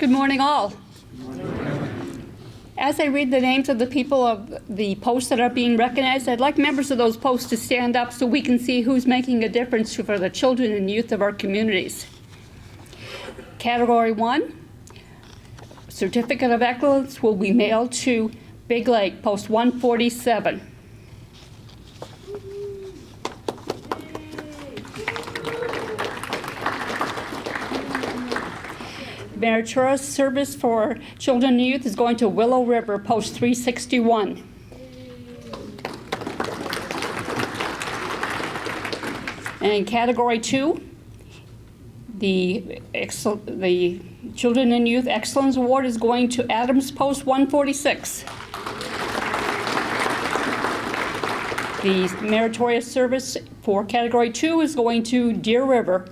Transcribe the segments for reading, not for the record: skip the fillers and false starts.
Good morning, all. As I read the names of the people of the posts that are being recognized, I'd like members of those posts to stand up so we can see who's making a difference for the children and youth of our communities. Category 1, Certificate of Excellence will be mailed to Big Lake, Post 147. Meritorious Service for Children and Youth is going to Willow River, Post 361. And in Category 2, the Children and Youth Excellence Award is going to Adams, Post 146. The Meritorious Service for Category 2 is going to Deer River,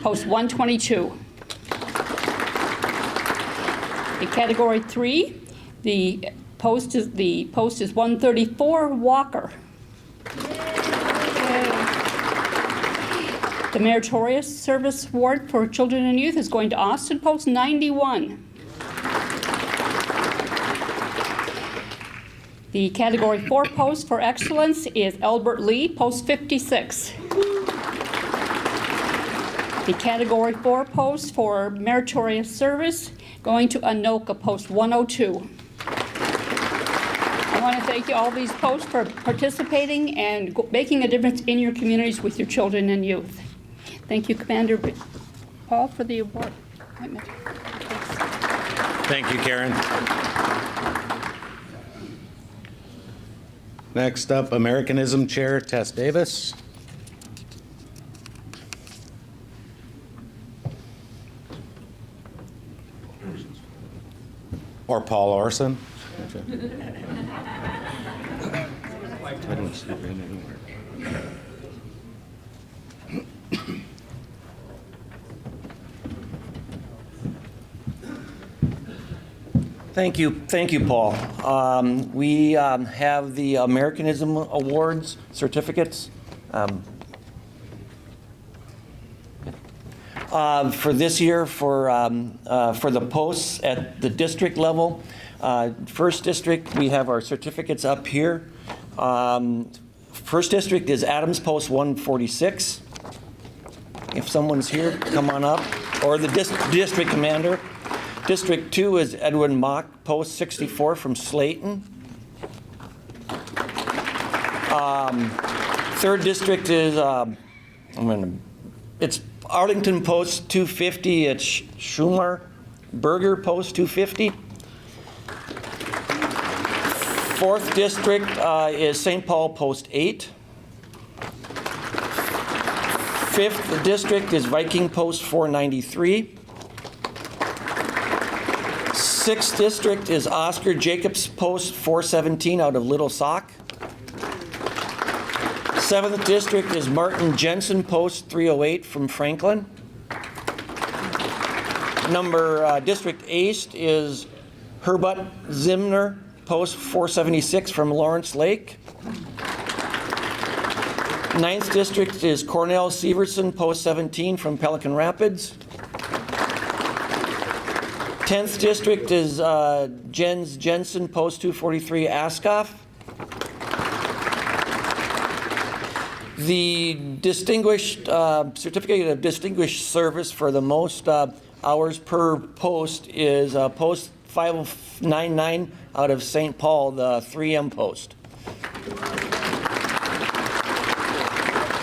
Post 122. In Category 3, the post is 134 Walker. The Meritorious Service Award for Children and Youth is going to Austin, Post 91. The Category 4 post for excellence is Albert Lee, Post 56. The Category 4 post for meritorious service going to Anoka, Post 102. I want to thank you all these posts for participating and making a difference in your communities with your children and youth. Thank you, Commander Paul, for the award. Thank you, Karen. Next up, Americanism Chair Tess Davis. Or Paul Orson. I don't see him anywhere. Thank you, Paul. We have the Americanism Awards certificates for this year for the posts at the district level. First district, we have our certificates up here. First district is Adams, Post 146. If someone's here, come on up. Or the district commander. District 2 is Edwin Mock, Post 64 from Slayton. Third district is, it's Arlington, Post 250. It's Schumer Berger, Post 250. Fourth district is St. Paul, Post 8. Fifth district is Viking, Post 493. Sixth district is Oscar Jacobs, Post 417 out of Little Sauk. Seventh district is Martin Jensen, Post 308 from Franklin. District 8 is Herbert Zimner, Post 476 from Lawrence Lake. Ninth district is Cornell Severson, Post 17 from Pelican Rapids. 10th district is Jens Jensen, Post 243, Ascoff. The distinguished certificate of distinguished service for the most hours per post is Post 599 out of St. Paul, the 3M post.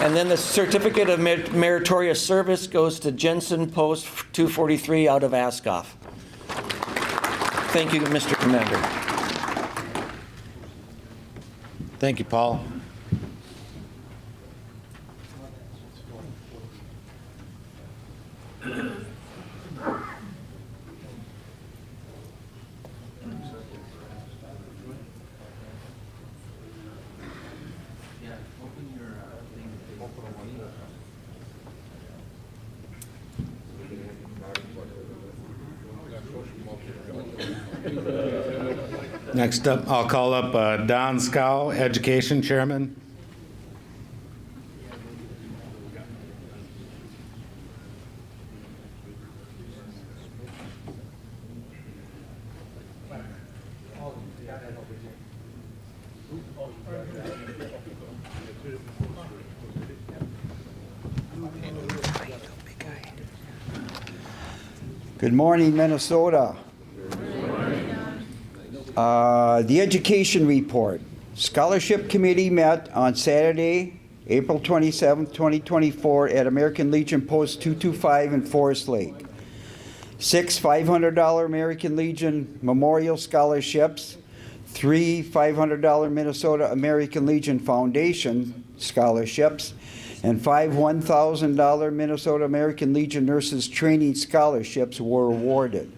And then the certificate of meritorious service goes to Jensen, Post 243 out of Ascoff. Thank you, Mr. Commander. Thank you, Paul. Next up, I'll call up Don Scow, Education Chairman. Good morning, Minnesota. The education report. Scholarship Committee met on Saturday, April 27th, 2024 at American Legion Post 225 in Forest Lake. 6 $500 American Legion Memorial Scholarships, 3 $500 Minnesota American Legion Foundation Scholarships, and 5 $1,000 Minnesota American Legion Nurses Training Scholarships were awarded.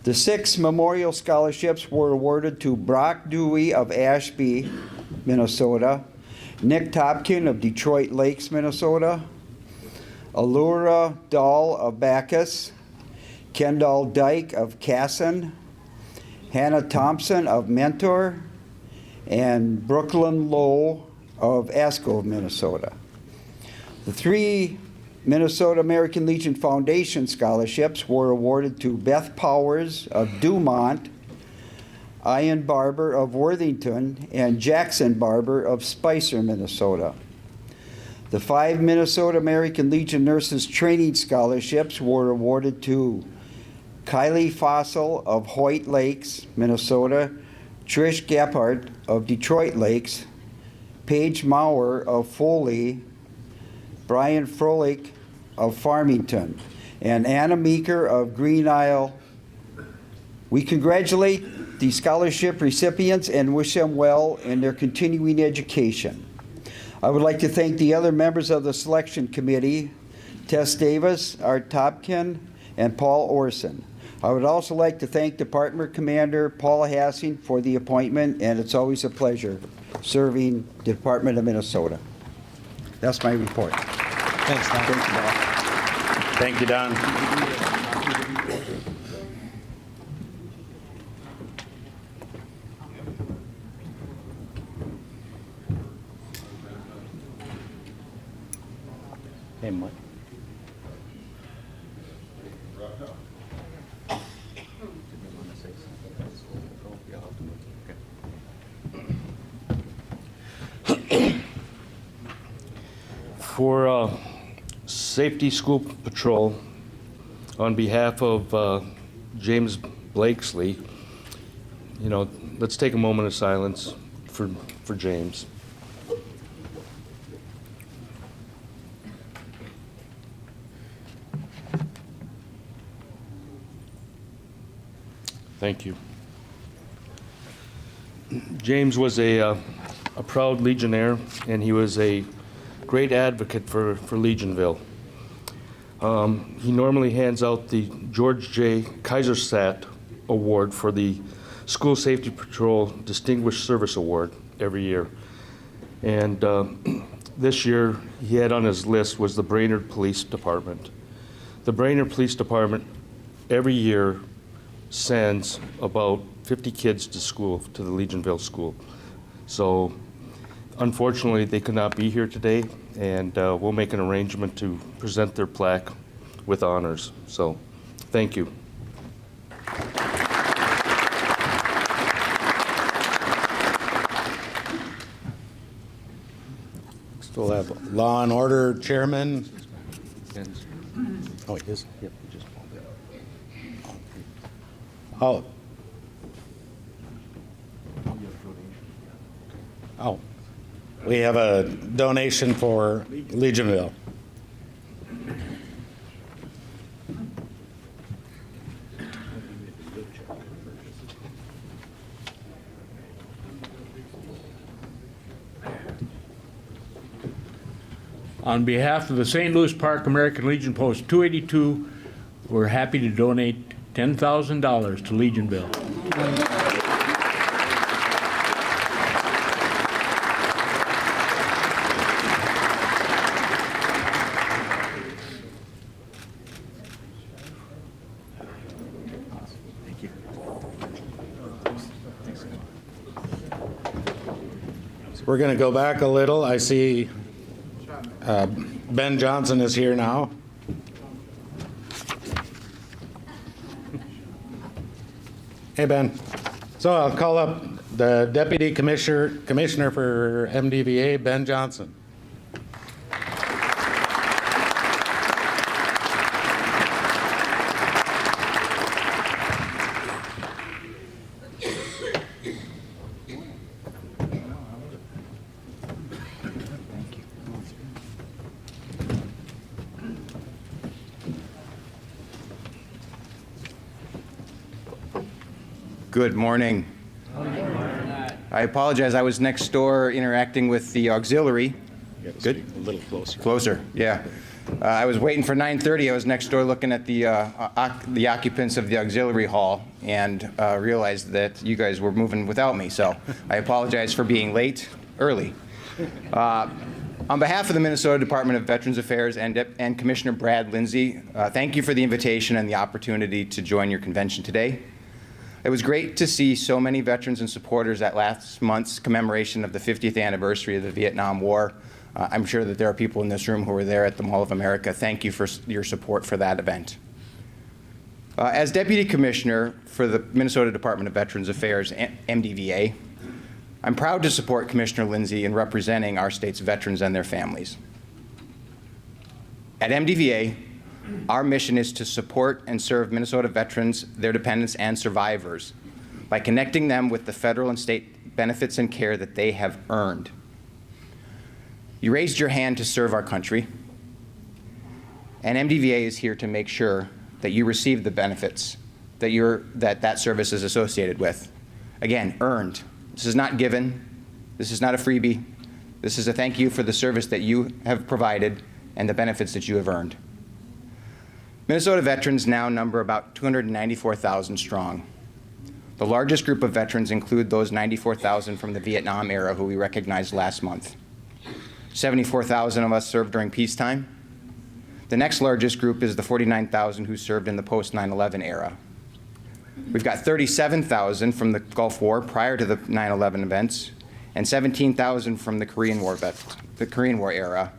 The 6 memorial scholarships were awarded to Brock Dewey of Ashby, Minnesota, Nick Topkin of Detroit Lakes, Minnesota, Allura Dahl of Bacchus, Kendall Dyke of Casson, Hannah Thompson of Mentor, and Brooklyn Lowe of Ascove, Minnesota. The 3 Minnesota American Legion Foundation scholarships were awarded to Beth Powers of Dumont, Ian Barber of Worthington, and Jackson Barber of Spicer, Minnesota. The 5 Minnesota American Legion Nurses Training Scholarships were awarded to Kylie Fossil of Hoyt Lakes, Minnesota, Trish Gephardt of Detroit Lakes, Paige Maurer of Foley, Brian Froelich of Farmington, and Anna Meeker of Green Isle. We congratulate the scholarship recipients and wish them well in their continuing education. I would like to thank the other members of the selection committee, Tess Davis, Art Topkin, and Paul Orson. I would also like to thank Department Commander Paul Hassing for the appointment, and it's always a pleasure serving the Department of Minnesota. That's my report. Thanks, Don. Thank you, Bob. Thank you, Don. Hey, Mike. For Safety School Patrol, on behalf of James Blakesley, let's take a moment of silence for James. Thank you. James was a proud Legionnaire, and he was a great advocate for Legionville. He normally hands out the George J. Kaisersat Award for the School Safety Patrol Distinguished Service Award every year. And this year, he had on his list was the Brainerd Police Department. The Brainerd Police Department every year sends about 50 kids to school, to the Legionville School. So unfortunately, they could not be here today, and we'll make an arrangement to present their plaque with honors. So, thank you. Still have Law and Order Chairman. Oh, he is? Yep, just Oh. Oh. We have a donation for Legionville. On behalf of the St. Louis Park American Legion Post 282, we're happy to donate $10,000 to Legionville. We're going to go back a little. I see Ben Johnson is here now. Hey, Ben. So I'll call up the Deputy Commissioner for MDVA, Ben Johnson. Good morning. I apologize, I was next door interacting with the auxiliary. Good? A little closer. Closer, yeah. I was waiting for 9:30. I was next door looking at the occupants of the auxiliary hall and realized that you guys were moving without me, so I apologize for being late, early. On behalf of the Minnesota Department of Veterans Affairs and Commissioner Brad Lindsay, thank you for the invitation and the opportunity to join your convention today. It was great to see so many veterans and supporters at last month's commemoration of the 50th anniversary of the Vietnam War. I'm sure that there are people in this room who were there at the Mall of America. Thank you for your support for that event. As Deputy Commissioner for the Minnesota Department of Veterans Affairs, MDVA, I'm proud to support Commissioner Lindsay in representing our state's veterans and their families. At MDVA, our mission is to support and serve Minnesota veterans, their dependents, and survivors by connecting them with the federal and state benefits and care that they have earned. You raised your hand to serve our country, and MDVA is here to make sure that you receive the benefits that service is associated with. Again, earned. This is not given. This is not a freebie. This is a thank you for the service that you have provided and the benefits that you have earned. Minnesota veterans now number about 294,000 strong. The largest group of veterans include those 94,000 from the Vietnam era who we recognized last month. 74,000 of us served during peacetime. The next largest group is the 49,000 who served in the post-9/11 era. We've got 37,000 from the Gulf War prior to the 9/11 events, and 17,000 from the Korean War era.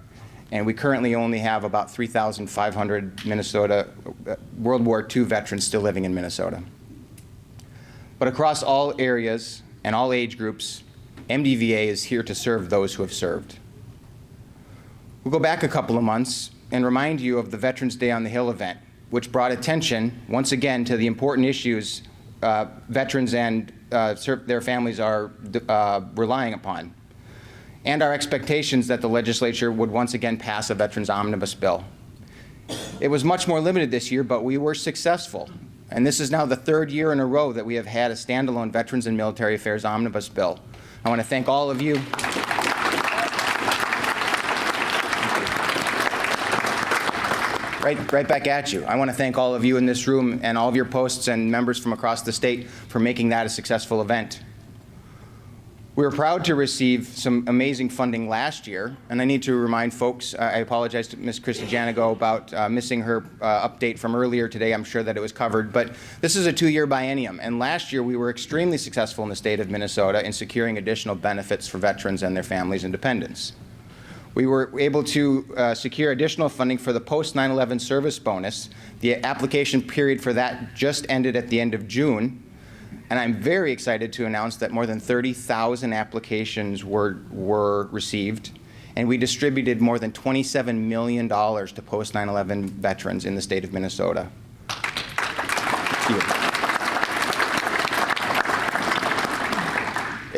And we currently only have about 3,500 Minnesota World War II veterans still living in Minnesota. But across all areas and all age groups, MDVA is here to serve those who have served. We'll go back a couple of months and remind you of the Veterans Day on the Hill event, which brought attention once again to the important issues veterans and their families are relying upon, and our expectations that the legislature would once again pass a Veterans Omnibus Bill. It was much more limited this year, but we were successful. And this is now the third year in a row that we have had a standalone Veterans and Military Affairs Omnibus Bill. I want to thank all of you. Right back at you. I want to thank all of you in this room and all of your posts and members from across the state for making that a successful event. We were proud to receive some amazing funding last year, and I need to remind folks, I apologize to Ms. Christy Janigo about missing her update from earlier today. I'm sure that it was covered, but this is a 2-year biennium, and last year we were extremely successful in the state of Minnesota in securing additional benefits for veterans and their families and dependents. We were able to secure additional funding for the post-9/11 service bonus. The application period for that just ended at the end of June. And I'm very excited to announce that more than 30,000 applications were received, and we distributed more than $27 million to post-9/11 veterans in the state of Minnesota. Thank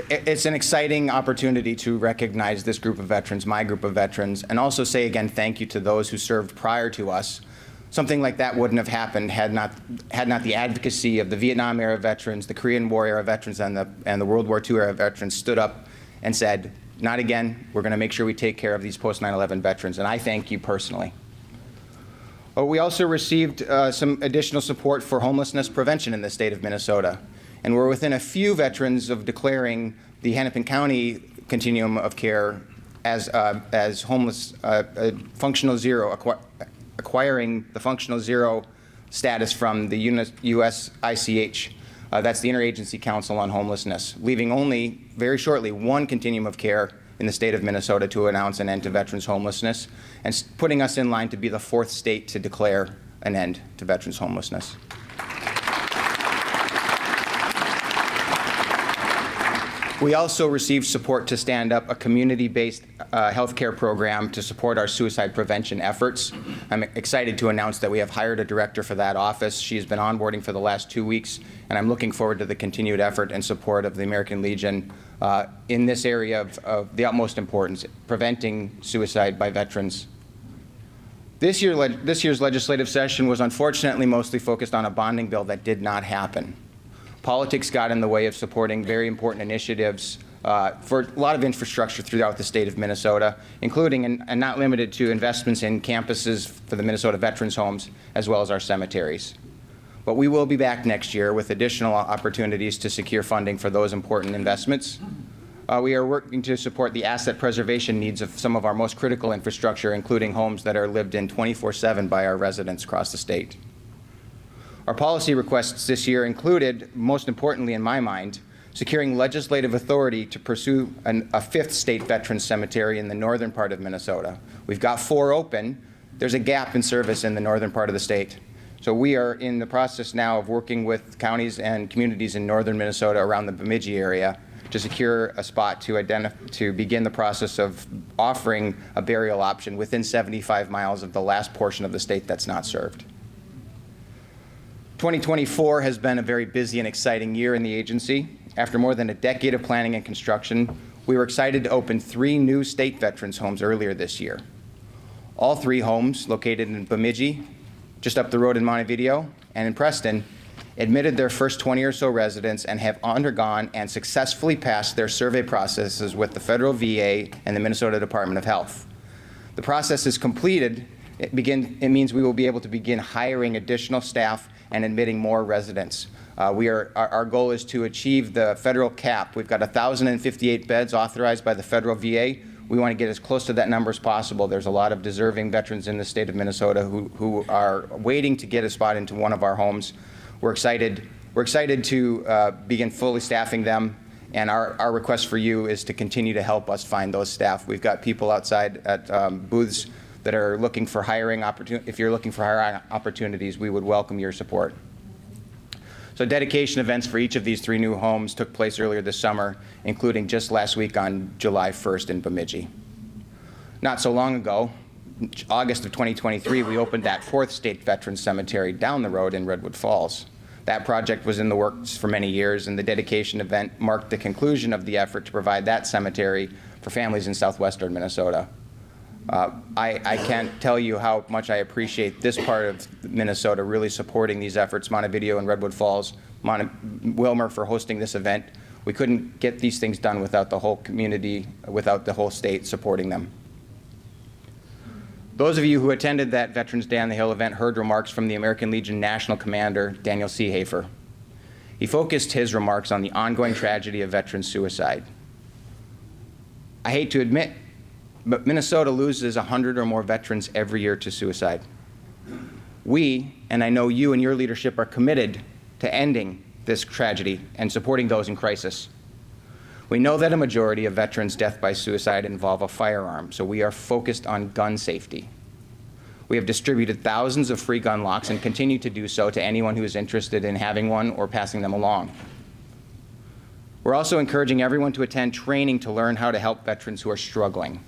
you. It's an exciting opportunity to recognize this group of veterans, my group of veterans, and also say again thank you to those who served prior to us. Something like that wouldn't have happened had not the advocacy of the Vietnam era veterans, the Korean War era veterans, and the World War II era veterans stood up and said, not again, we're going to make sure we take care of these post-9/11 veterans, and I thank you personally. We also received some additional support for homelessness prevention in the state of Minnesota, and we're within a few veterans of declaring the Hennepin County continuum of care as homeless, functional zero, acquiring the functional zero status from the US ICH. That's the Interagency Council on Homelessness, leaving only, very shortly, one continuum of care in the state of Minnesota to announce an end to veterans homelessness, and putting us in line to be the 4th state to declare an end to veterans homelessness. We also received support to stand up a community-based healthcare program to support our suicide prevention efforts. I'm excited to announce that we have hired a director for that office. She's been onboarding for the last 2 weeks, and I'm looking forward to the continued effort and support of the American Legion in this area of the utmost importance, preventing suicide by veterans. This year's legislative session was unfortunately mostly focused on a bonding bill that did not happen. Politics got in the way of supporting very important initiatives for a lot of infrastructure throughout the state of Minnesota, including and not limited to investments in campuses for the Minnesota Veterans Homes, as well as our cemeteries. But we will be back next year with additional opportunities to secure funding for those important investments. We are working to support the asset preservation needs of some of our most critical infrastructure, including homes that are lived in 24/7 by our residents across the state. Our policy requests this year included, most importantly in my mind, securing legislative authority to pursue a fifth state veterans cemetery in the northern part of Minnesota. We've got 4 open. There's a gap in service in the northern part of the state. So we are in the process now of working with counties and communities in northern Minnesota around the Bemidji area to secure a spot to begin the process of offering a burial option within 75 miles of the last portion of the state that's not served. 2024 has been a very busy and exciting year in the agency. After more than a decade of planning and construction, we were excited to open 3 new state veterans homes earlier this year. All 3 homes, located in Bemidji, just up the road in Montevideo, and in Preston, admitted their first 20 or so residents and have undergone and successfully passed their survey processes with the federal VA and the Minnesota Department of Health. The process is completed. It means we will be able to begin hiring additional staff and admitting more residents. Our goal is to achieve the federal cap. We've got 1,058 beds authorized by the federal VA. We want to get as close to that number as possible. There's a lot of deserving veterans in the state of Minnesota who are waiting to get a spot into one of our homes. We're excited to begin fully staffing them, and our request for you is to continue to help us find those staff. We've got people outside at booths that are looking for hiring opportunities. If you're looking for hiring opportunities, we would welcome your support. So dedication events for each of these 3 new homes took place earlier this summer, including just last week on July 1st in Bemidji. Not so long ago, August of 2023, we opened that 4th state veterans cemetery down the road in Redwood Falls. That project was in the works for many years, and the dedication event marked the conclusion of the effort to provide that cemetery for families in southwestern Minnesota. I can't tell you how much I appreciate this part of Minnesota really supporting these efforts, Montevideo and Redwood Falls, Wilmer for hosting this event. We couldn't get these things done without the whole community, without the whole state supporting them. Those of you who attended that Veterans Day on the Hill event heard remarks from the American Legion National Commander, Daniel C. Hafer. He focused his remarks on the ongoing tragedy of veteran suicide. I hate to admit, but Minnesota loses 100 or more veterans every year to suicide. We, and I know you and your leadership, are committed to ending this tragedy and supporting those in crisis. We know that a majority of veterans' death by suicide involve a firearm, so we are focused on gun safety. We have distributed thousands of free gun locks and continue to do so to anyone who is interested in having one or passing them along. We're also encouraging everyone to attend training to learn how to help veterans who are struggling.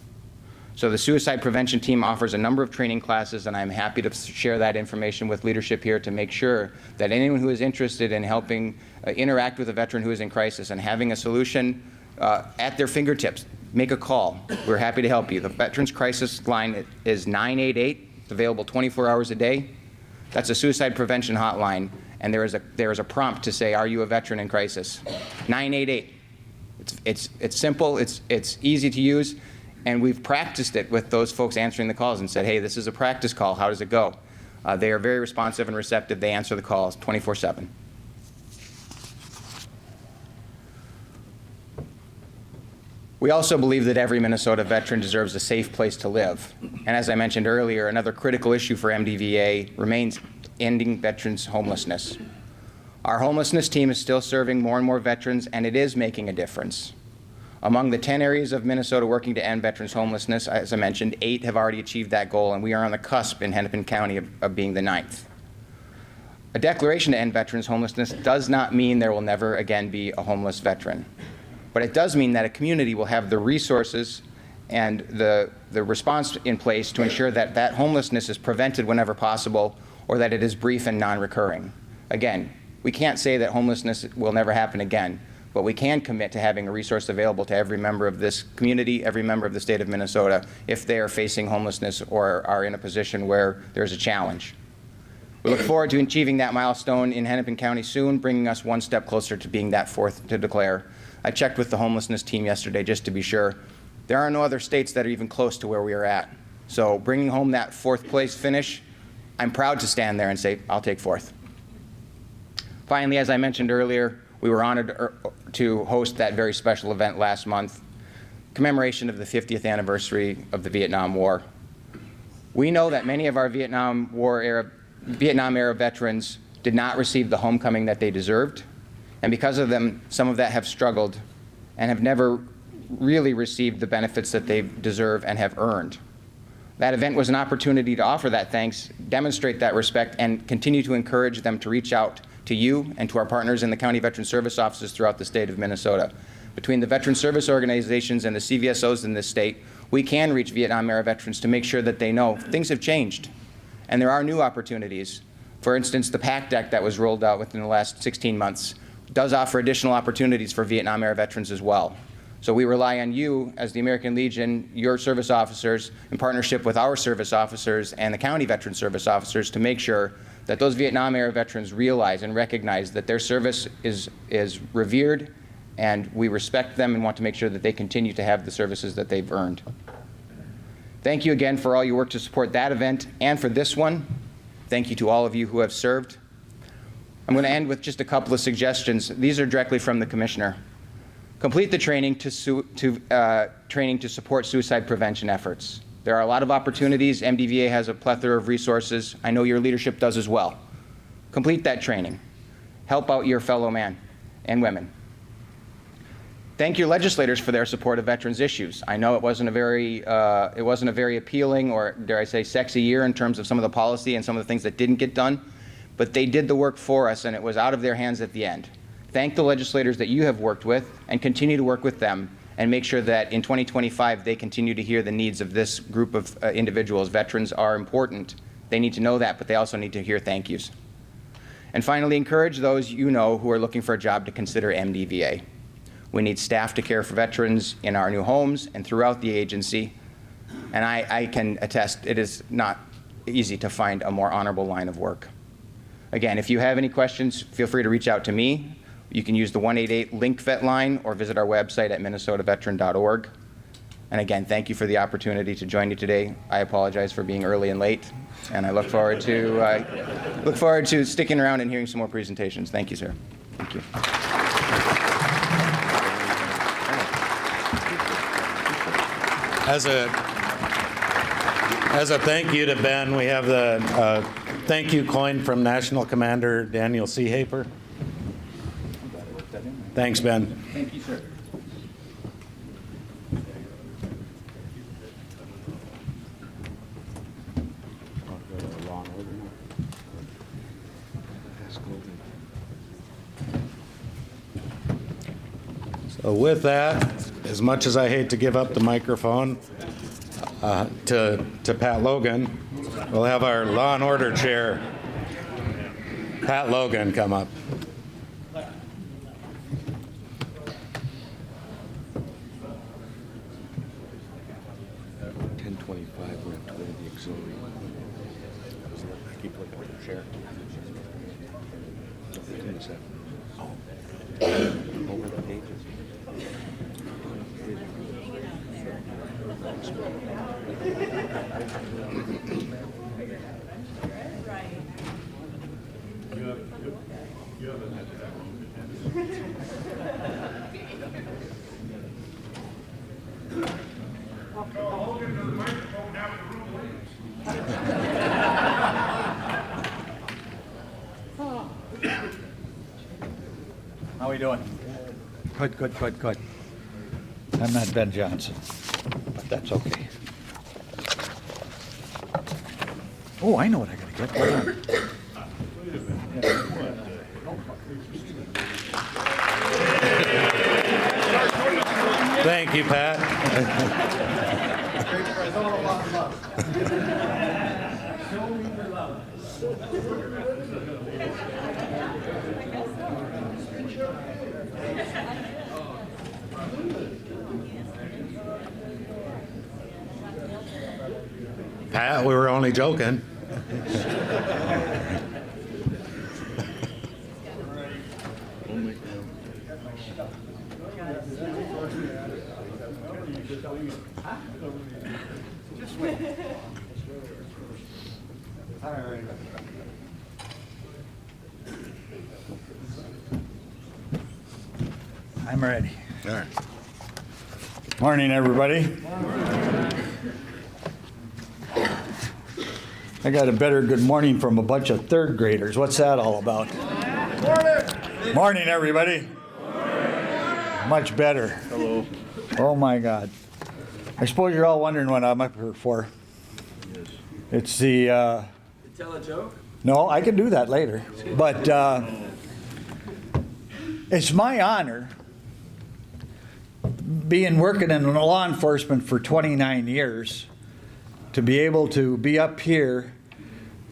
So the suicide prevention team offers a number of training classes, and I'm happy to share that information with leadership here to make sure that anyone who is interested in helping interact with a veteran who is in crisis and having a solution at their fingertips, make a call. We're happy to help you. The Veterans Crisis Line is 988. It's available 24 hours a day. That's a suicide prevention hotline, and there is a prompt to say, "Are you a veteran in crisis?" 988. It's simple. It's easy to use. And we've practiced it with those folks answering the calls and said, "Hey, this is a practice call. How does it go?" They are very responsive and receptive. They answer the calls 24/7. We also believe that every Minnesota veteran deserves a safe place to live. And as I mentioned earlier, another critical issue for MDVA remains ending veterans' homelessness. Our homelessness team is still serving more and more veterans, and it is making a difference. Among the 10 areas of Minnesota working to end veterans' homelessness, as I mentioned, 8 have already achieved that goal, and we are on the cusp in Hennepin County of being the 9th. A declaration to end veterans' homelessness does not mean there will never again be a homeless veteran. But it does mean that a community will have the resources and the response in place to ensure that that homelessness is prevented whenever possible, or that it is brief and non-recurring. Again, we can't say that homelessness will never happen again, but we can commit to having a resource available to every member of this community, every member of the state of Minnesota, if they are facing homelessness or are in a position where there's a challenge. We look forward to achieving that milestone in Hennepin County soon, bringing us one step closer to being that fourth to declare. I checked with the homelessness team yesterday just to be sure. There are no other states that are even close to where we are at. So bringing home that fourth place finish, I'm proud to stand there and say, I'll take fourth. Finally, as I mentioned earlier, we were honored to host that very special event last month, commemoration of the 50th anniversary of the Vietnam War. We know that many of our Vietnam era veterans did not receive the homecoming that they deserved, and because of them, some of that have struggled and have never really received the benefits that they deserve and have earned. That event was an opportunity to offer that thanks, demonstrate that respect, and continue to encourage them to reach out to you and to our partners in the County Veteran Service offices throughout the state of Minnesota. Between the veteran service organizations and the CVSOs in this state, we can reach Vietnam-era veterans to make sure that they know things have changed and there are new opportunities. For instance, the PACT Act that was rolled out within the last 16 months does offer additional opportunities for Vietnam-era veterans as well. So we rely on you as the American Legion, your service officers, in partnership with our service officers and the county veteran service officers to make sure that those Vietnam-era veterans realize and recognize that their service is revered, and we respect them and want to make sure that they continue to have the services that they've earned. Thank you again for all your work to support that event and for this one. Thank you to all of you who have served. I'm going to end with just a couple of suggestions. These are directly from the Commissioner. Complete the training to support suicide prevention efforts. There are a lot of opportunities. MDVA has a plethora of resources. I know your leadership does as well. Complete that training. Help out your fellow men and women. Thank your legislators for their support of veterans issues. I know it wasn't a very appealing or, dare I say, sexy year in terms of some of the policy and some of the things that didn't get done, but they did the work for us and it was out of their hands at the end. Thank the legislators that you have worked with and continue to work with them and make sure that in 2025 they continue to hear the needs of this group of individuals. Veterans are important. They need to know that, but they also need to hear thank yous. And finally, encourage those you know who are looking for a job to consider MDVA. We need staff to care for veterans in our new homes and throughout the agency. And I can attest it is not easy to find a more honorable line of work. Again, if you have any questions, feel free to reach out to me. You can use the 188 LinkVet line or visit our website at minnesotaveteran.org. And again, thank you for the opportunity to join you today. I apologize for being early and late, and I look forward to sticking around and hearing some more presentations. Thank you, sir. Thank you. As a thank you to Ben, we have the thank you coin from National Commander Daniel Seehaper. Thanks, Ben. Thank you, sir. So with that, as much as I hate to give up the microphone to Pat Logan, we'll have our Law and Order Chair, Pat Logan, come up. How are we doing? Good. I'm not Ben Johnson, but that's okay. Oh, I know what I gotta get. Hold on. Thank you, Pat. Pat, we were only joking. I'm ready. All right. Morning, everybody. I got a better good morning from a bunch of third graders. What's that all about? Morning. Morning, everybody. Morning. Much better. Hello. Oh, my God. I suppose you're all wondering what I'm up here for. Yes. It's the... Tell a joke? No, I can do that later. But it's my honor, being working in law enforcement for 29 years, to be able to be up here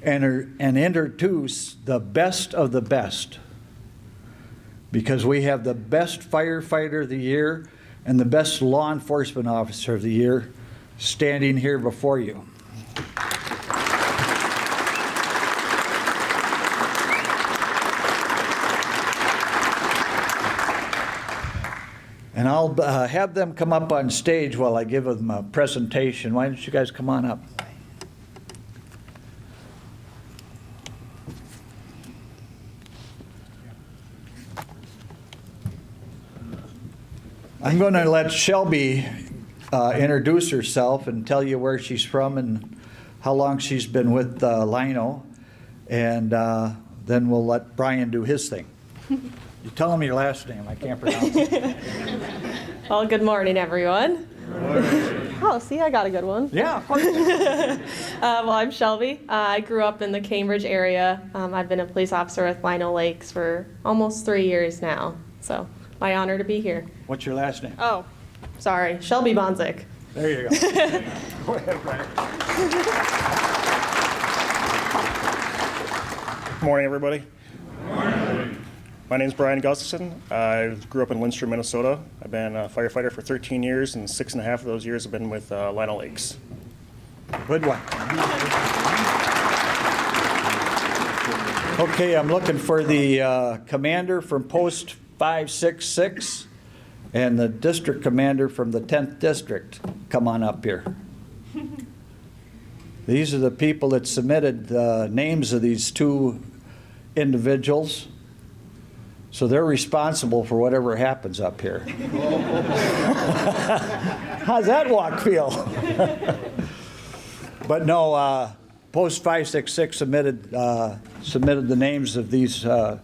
and introduce the best of the best. Because we have the best firefighter of the year and the best law enforcement officer of the year standing here before you. And I'll have them come up on stage while I give them a presentation. Why don't you guys come on up? I'm going to let Shelby introduce herself and tell you where she's from and how long she's been with Lino. And then we'll let Brian do his thing. You tell him your last name. I can't pronounce it. Well, good morning, everyone. Good morning. Oh, see, I got a good one. Yeah, of course. Well, I'm Shelby. I grew up in the Cambridge area. I've been a police officer with Lino Lakes for almost 3 years now. So, my honor to be here. What's your last name? Oh, sorry, Shelby Bonzik. There you go. Go ahead, Brian. Good morning, everybody. My name is Brian Gustafson. I grew up in Lindstrom, Minnesota. I've been a firefighter for 13 years, and 6.5 of those years have been with Lino Lakes. Good one. Okay, I'm looking for the commander from Post 566 and the district commander from the 10th District. Come on up here. These are the people that submitted the names of these two individuals. So they're responsible for whatever happens up here. How's that walk feel? But no, Post 566 submitted the names of these, the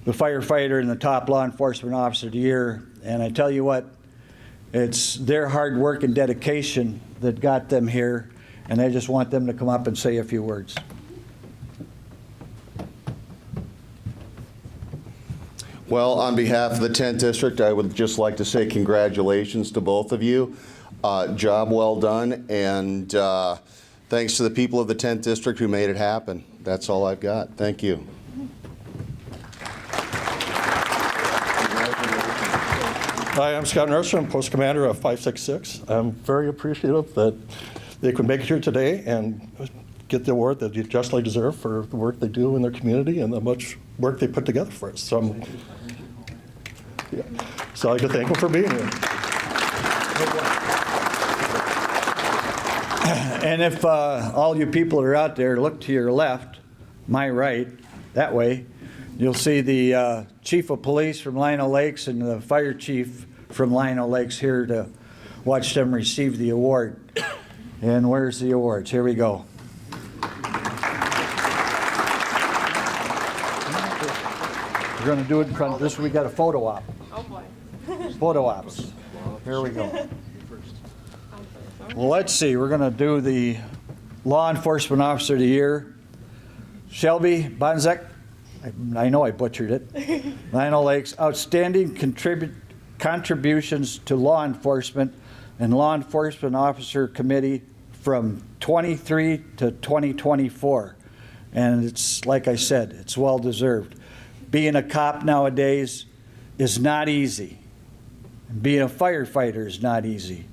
firefighter and the top law enforcement officer of the year. And I tell you what, it's their hard work and dedication that got them here. And I just want them to come up and say a few words. Well, on behalf of the 10th District, I would just like to say congratulations to both of you. Job well done, and thanks to the people of the 10th District who made it happen. That's all I've got. Thank you. Hi, I'm Scott Nordstrom, Post Commander of 566. I'm very appreciative that they could make it here today and get the award that you justly deserve for the work they do in their community and the much work they put together for us. So I'd like to thank them for being here. And if all you people are out there, look to your left, my right, that way, you'll see the chief of police from Lino Lakes and the fire chief from Lino Lakes here to watch them receive the award. And where's the awards? Here we go. We're going to do it in front of this. We got a photo op. Oh, boy. Photo ops. Here we go. Well, let's see. We're going to do the Law Enforcement Officer of the Year. Shelby Bonzik. I know I butchered it. Lino Lakes. Outstanding contributions to law enforcement and Law Enforcement Officer Committee from 23 to 2024. And it's, like I said, it's well deserved. Being a cop nowadays is not easy. Being a firefighter is not easy.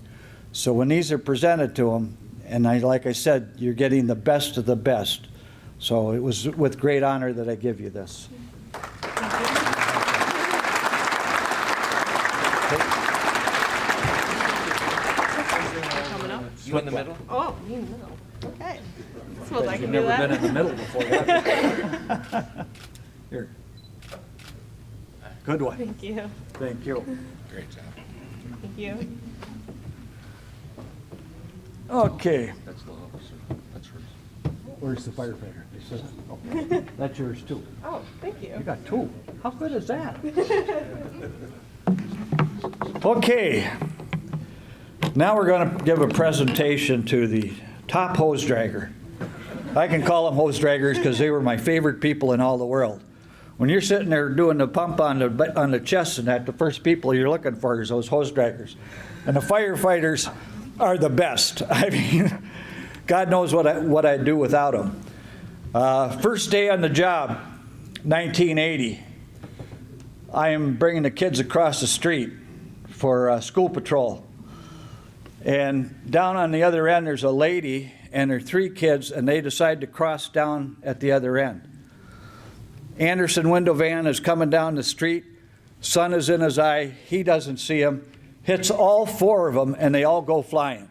So when these are presented to them, and like I said, you're getting the best of the best. So it was with great honor that I give you this. You in the middle? Oh, you know. Okay. I suppose I You've can do never been in the that. middle before, have you? Here. Good one. Thank you. Thank you. Great job. Thank you. Okay. That's the officer. That's hers. Where's the firefighter? Okay. That's yours too. Oh, thank you. You got two. How good is that? Okay. Now we're going to give a presentation to the top hose dragger. I can call them hose draggers because they were my favorite people in all the world. When you're sitting there doing the pump on the chest and that, the first people you're looking for is those hose draggers. And the firefighters are the best. I mean, God knows what I'd do without them. First day on the job, 1980. I am bringing the kids across the street for school patrol. And down on the other end, there's a lady and her 3 kids, and they decide to cross down at the other end. Anderson window van is coming down the street. Sun is in his eye. He doesn't see him. Hits all 4 of them, and they all go flying.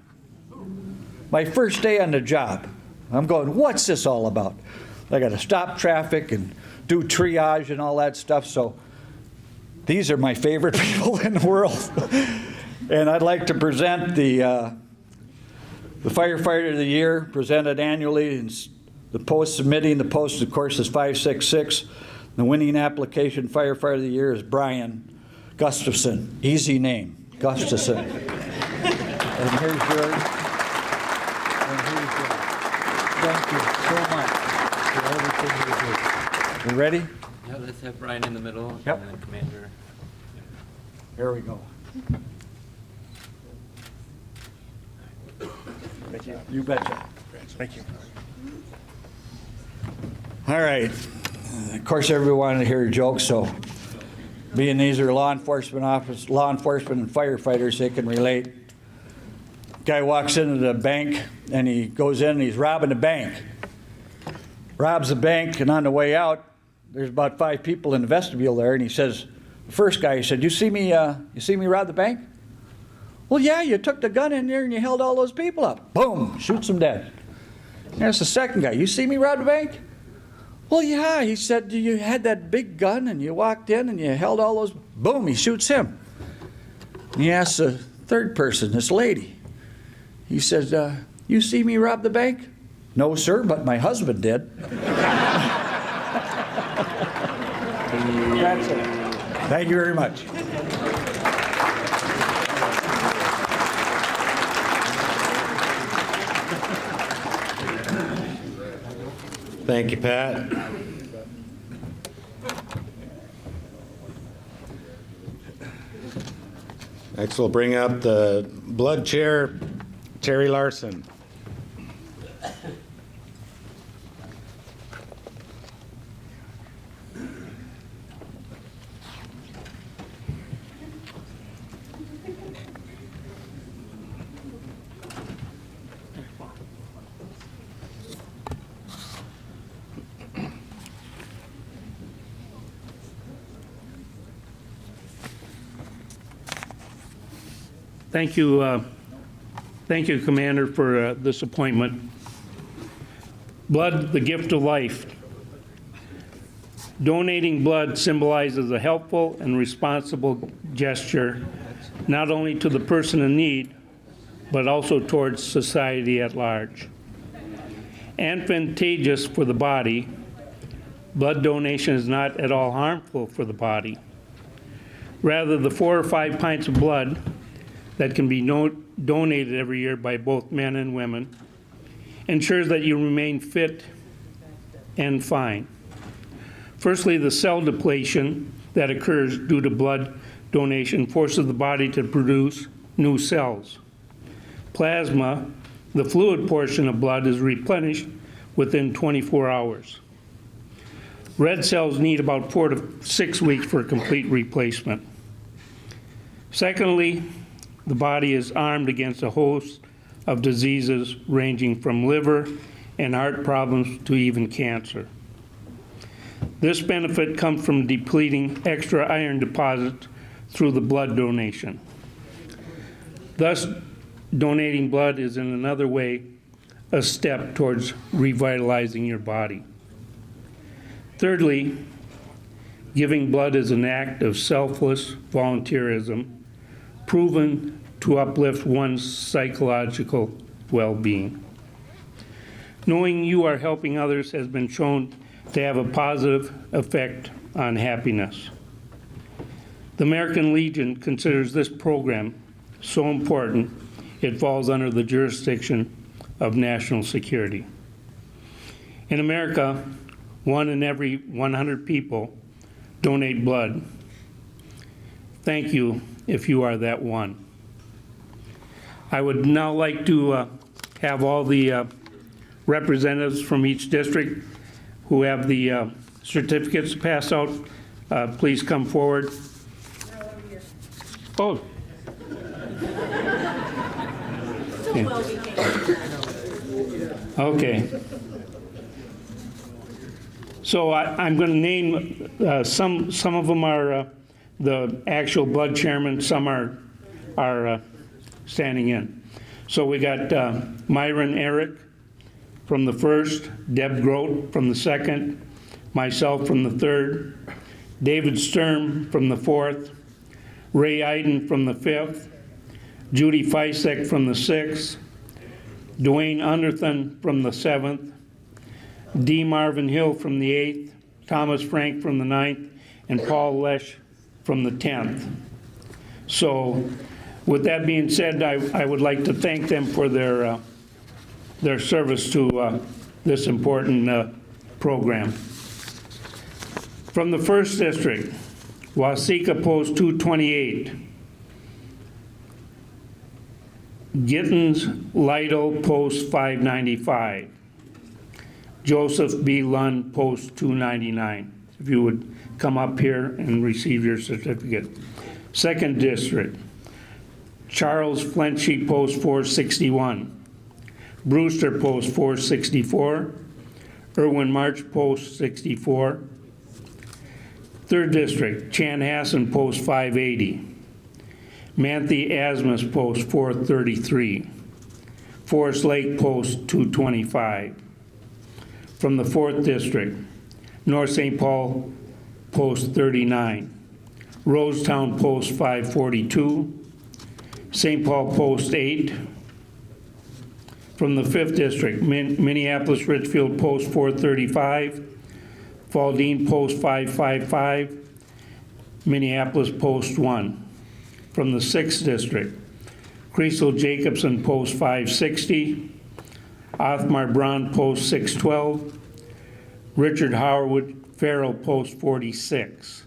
My first day on the job. I'm going, what's this all about? I got to stop traffic and do triage and all that stuff. So these are my favorite people in the world. And I'd like to present the Firefighter of the Year, presented annually. And the post submitting the post, of course, is 566. The winning application Firefighter of the Year is Brian Gustafson. Easy name, Gustafson. And here's yours. And here's yours. Thank you so much for everything you do. You ready? Yeah, let's have Brian in the middle. Yep. And then Commander. Here we go. Thank you. You betcha. Thank you. All right. Of course, everyone wanted to hear a joke, so being these are law enforcement and firefighters, they can relate. Guy walks into the bank, and he goes in and he's robbing the bank. Robs the bank, and on the way out, there's about 5 people in the vestibule there, and he says, the first guy, he said, you see me rob the bank? Well, yeah, you took the gun in there and you held all those people up. Boom, shoots them dead. There's the second guy, you see me rob the bank? Well, yeah, he said, you had that big gun and you walked in and you held all those, boom, he shoots him. And he asks the third person, this lady, he says, you see me rob the bank? No, sir, but my husband did. That's it. Thank you very much. Thank you, Pat. Next, we'll bring up the blood chair, Terry Larson. Thank you, Commander, for this appointment. Blood, the gift of life. Donating blood symbolizes a helpful and responsible gesture, not only to the person in need, but also towards society at large. Advantageous for the body, blood donation is not at all harmful for the body. Rather, the 4 or 5 pints of blood that can be donated every year by both men and women ensures that you remain fit and fine. Firstly, the cell depletion that occurs due to blood donation forces the body to produce new cells. Plasma, the fluid portion of blood, is replenished within 24 hours. Red cells need about 4 to 6 weeks for a complete replacement. Secondly, the body is armed against a host of diseases ranging from liver and heart problems to even cancer. This benefit comes from depleting extra iron deposits through the blood donation. Thus, donating blood is in another way a step towards revitalizing your body. Thirdly, giving blood is an act of selfless volunteerism proven to uplift one's psychological well-being. Knowing you are helping others has been shown to have a positive effect on happiness. The American Legion considers this program so important it falls under the jurisdiction of national security. In America, 1 in every 100 people donate blood. Thank you if you are that one. I would now like to have all the representatives from each district who have the certificates passed out, please come forward. Oh. Okay. So I'm going to name some of them are the actual blood chairman, some are standing in. So we got Myron Eric from the first, Deb Grote from the second, myself from the third, David Sturm from the fourth, Ray Iden from the fifth, Judy Fisek from the sixth, Dwayne Underthan from the seventh, D. Marvin Hill from the eighth, Thomas Frank from the ninth, and Paul Lesh from the 10th. So with that being said, I would like to thank them for their service to this important program. From the first district, Waseca Post 228, Gittins Lytle Post 595, Joseph B. Lund Post 299. If you would come up here and receive your certificate. Second district, Charles Flenchy Post 461, Brewster Post 464, Irwin March Post 64. Third district, Chanhassen Post 580, Manthe Asmus Post 433, Forest Lake Post 225. From the fourth district, North St. Paul Post 39, Rosetown Post 542, St. Paul Post 8. From the fifth district, Minneapolis Richfield Post 435, Faldine Post 555, Minneapolis Post 1. From the sixth district, Creasel Jacobson Post 560, Othmar Braun Post 612, Richard Howard Farrell Post 46.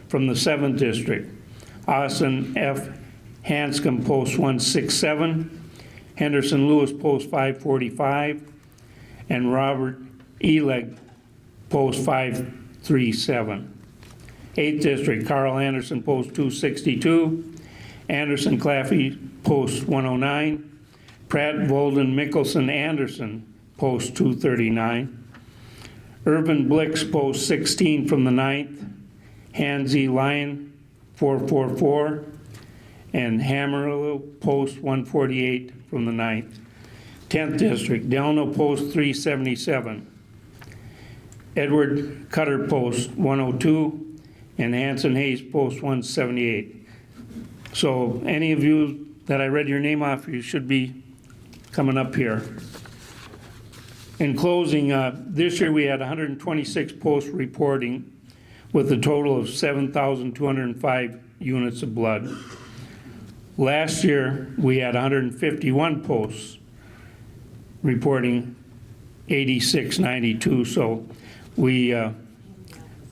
From the 7th District, Austin F. Hanscom Post 167, Henderson Lewis Post 545, and Robert Eleg Post 537. 8th District, Carl Anderson Post 262, Anderson Claffey Post 109, Pratt Volden Mickelson Anderson Post 239, Irvin Blix Post 16 from the 9th, Hansy Lyon 444, and Hammerlow Post 148 from the 9th. 10th District, Delano Post 377, Edward Cutter Post 102, and Hanson Hayes Post 178. So any of you that I read your name off, you should be coming up here. In closing, this year we had 126 posts reporting with a total of 7,205 units of blood. Last year we had 151 posts reporting 8692. So we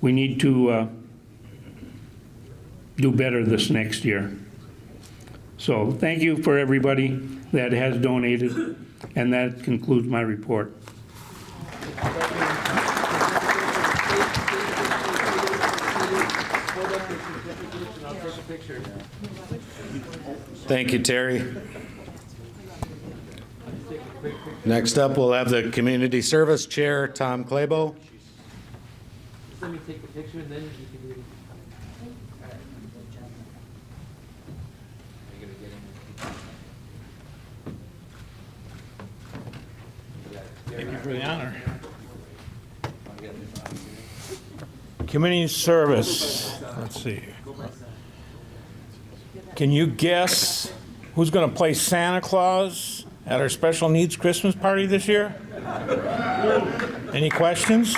need to do better this next year. So thank you for everybody that has donated, and that concludes my report. Thank you, Terry. Next up, we'll have the Community Service Chair, Tom Clabo. Let me take the picture and then you can do it. Thank you for the honor. Community service. Let's see. Can you guess who's going to play Santa Claus at our special needs Christmas party this year? Any questions?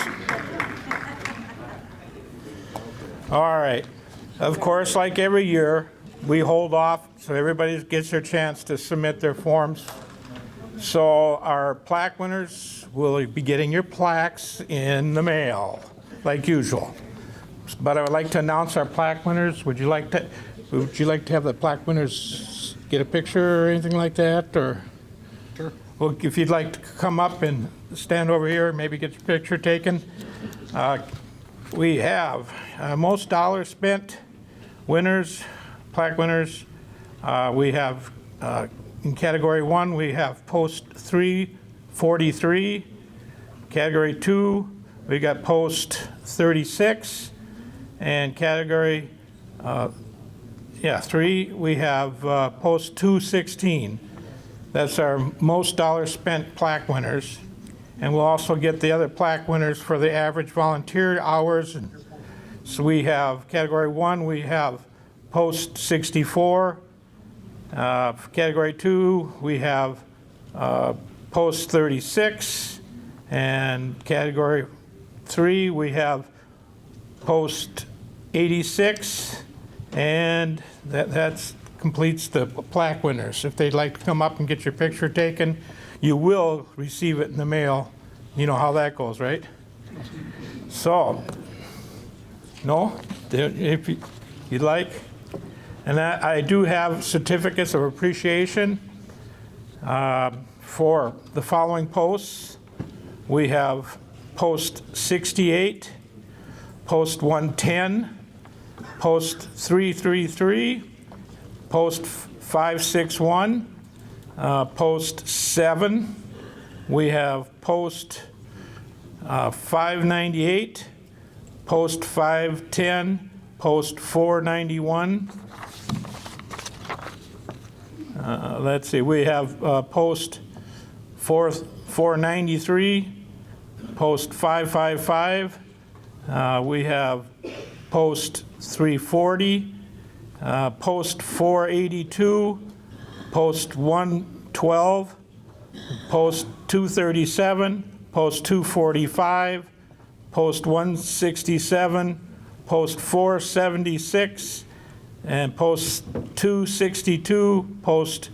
All right. Of course, like every year, we hold off so everybody gets their chance to submit their forms. So our plaque winners will be getting your plaques in the mail, like usual. But I would like to announce our plaque winners. Would you like to have the plaque winners get a picture or anything like that? Or sure. Well, if you'd like to come up and stand over here, maybe get your picture taken. We have most dollars spent winners, plaque winners. We have in category 1, we have post 343. Category 2, we got post 36. And category 3, we have post 216. That's our most dollars spent plaque winners. And we'll also get the other plaque winners for the average volunteer hours. And so we have category 1, we have post 64. Category 2, we have post 36. And category 3, we have post 86. And that completes the plaque winners. If they'd like to come up and get your picture taken, you will receive it in the mail. You know how that goes, right? So, no? If you'd like. And I do have certificates of appreciation for the following posts. We have post 68, post 110, post 333, post 561, post 7. We have post 598, post 510, post 491. Let's see, we have post 493, post 555. We have post 340, post 482, post 112, post 237, post 245, post 167, post 476, and post 262, post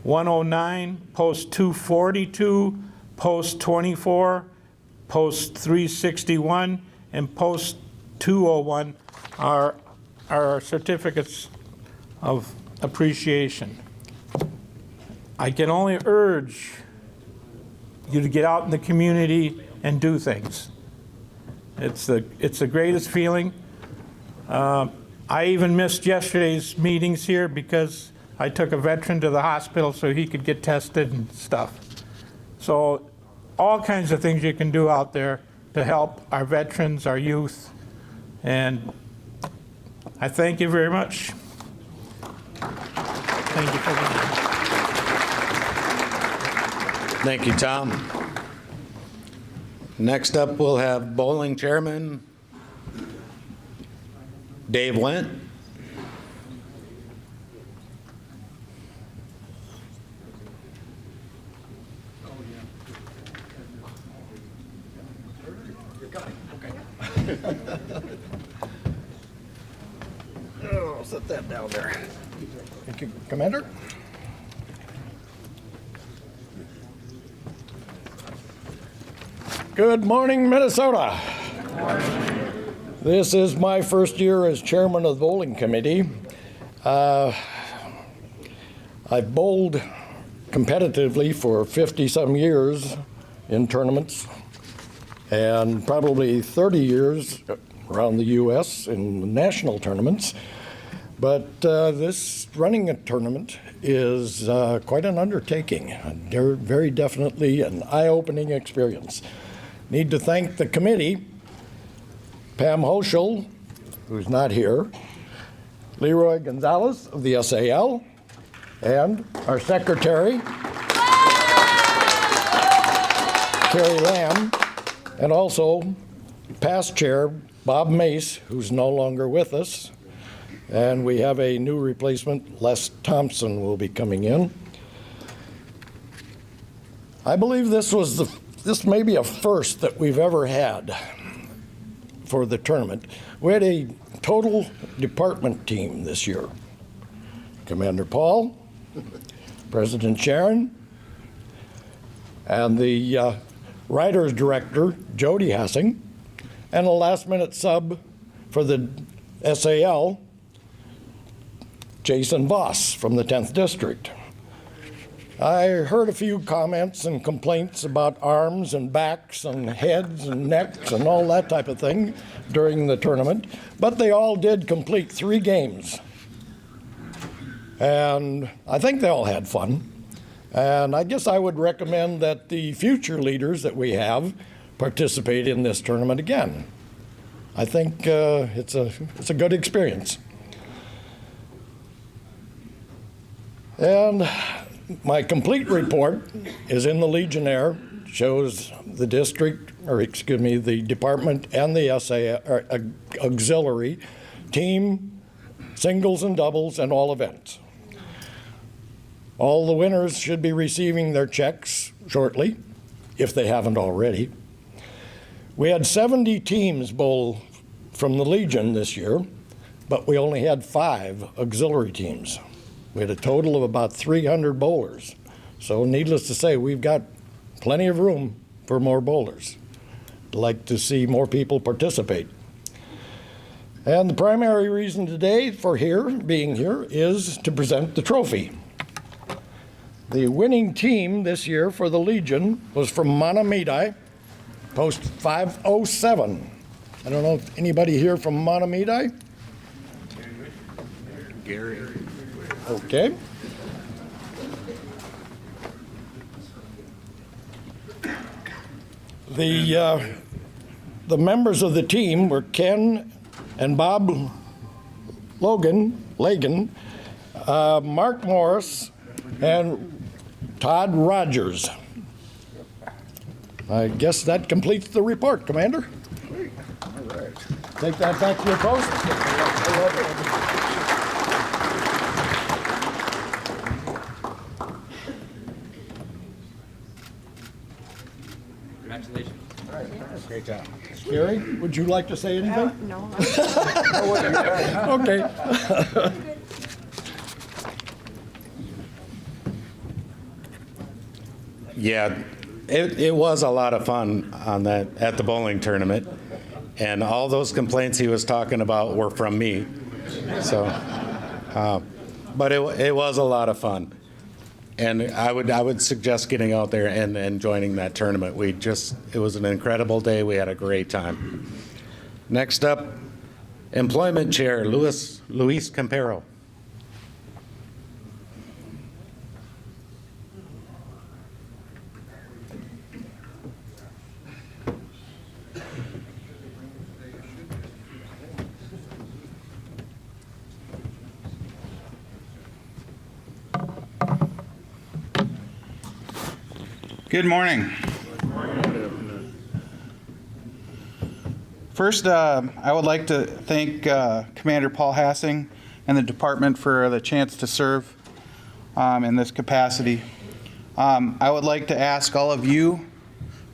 109, post 242, post 24, post 361, and post 201 are our certificates of appreciation. I can only urge you to get out in the community and do things. It's the greatest feeling. I even missed yesterday's meetings here because I took a veteran to the hospital so he could get tested and stuff. So all kinds of things you can do out there to help our veterans, our youth, and I thank you very much. Thank you for that. Thank you, Tom. Next up, we'll have bowling chairman Dave Went. Oh, set that down there. Thank you, Commander. Good morning, Minnesota. This is my first year as chairman of the bowling committee. I've bowled competitively for 50-some years in tournaments and probably 30 years around the U.S. in national tournaments. But this running a tournament is quite an undertaking. Very definitely an eye-opening experience. Need to thank the committee, Pam Hoschel, who's not here, Leroy Gonzalez of the SAL, and our secretary, Carrie Lamb, and also past chair Bob Mace, who's no longer with us. And we have a new replacement, Les Thompson, will be coming in. I believe this may be a first that we've ever had for the tournament. We had a total department team this year. Commander Paul, President Sharon, and the writers director, Jody Hassing, and a last-minute sub for the SAL, Jason Voss from the 10th District. I heard a few comments and complaints about arms and backs and heads and necks and all that type of thing during the tournament, but they all did complete 3 games. And I think they all had fun. And I guess I would recommend that the future leaders that we have participate in this tournament again. I think it's a good experience. And my complete report is in the Legionnaire, shows the district, or excuse me, the department and the auxiliary team, singles and doubles, and all events. All the winners should be receiving their checks shortly, if they haven't already. We had 70 teams bowl from the Legion this year, but we only had 5 auxiliary teams. We had a total of about 300 bowlers. So needless to say, we've got plenty of room for more bowlers. I'd like to see more people participate. And the primary reason today for being here is to present the trophy. The winning team this year for the Legion was from Manamidi, post 507. I don't know if anybody here from Manamidi? Gary. Okay. The members of the team were Ken and Bob Lagan, Mark Morris, and Todd Rogers. I guess that completes the report, Commander. All right. Take that back to your post. Congratulations. Great job. Gary, would you like to say anything? No. Okay. Yeah, it was a lot of fun on that at the bowling tournament, and all those complaints he was talking about were from me. So, but it was a lot of fun, and I would suggest getting out there and joining that tournament. It was an incredible day. We had a great time. Next up, Employment Chair Luis Campero. Good morning. First, I would like to thank Commander Paul Hassing and the department for the chance to serve in this capacity. I would like to ask all of you,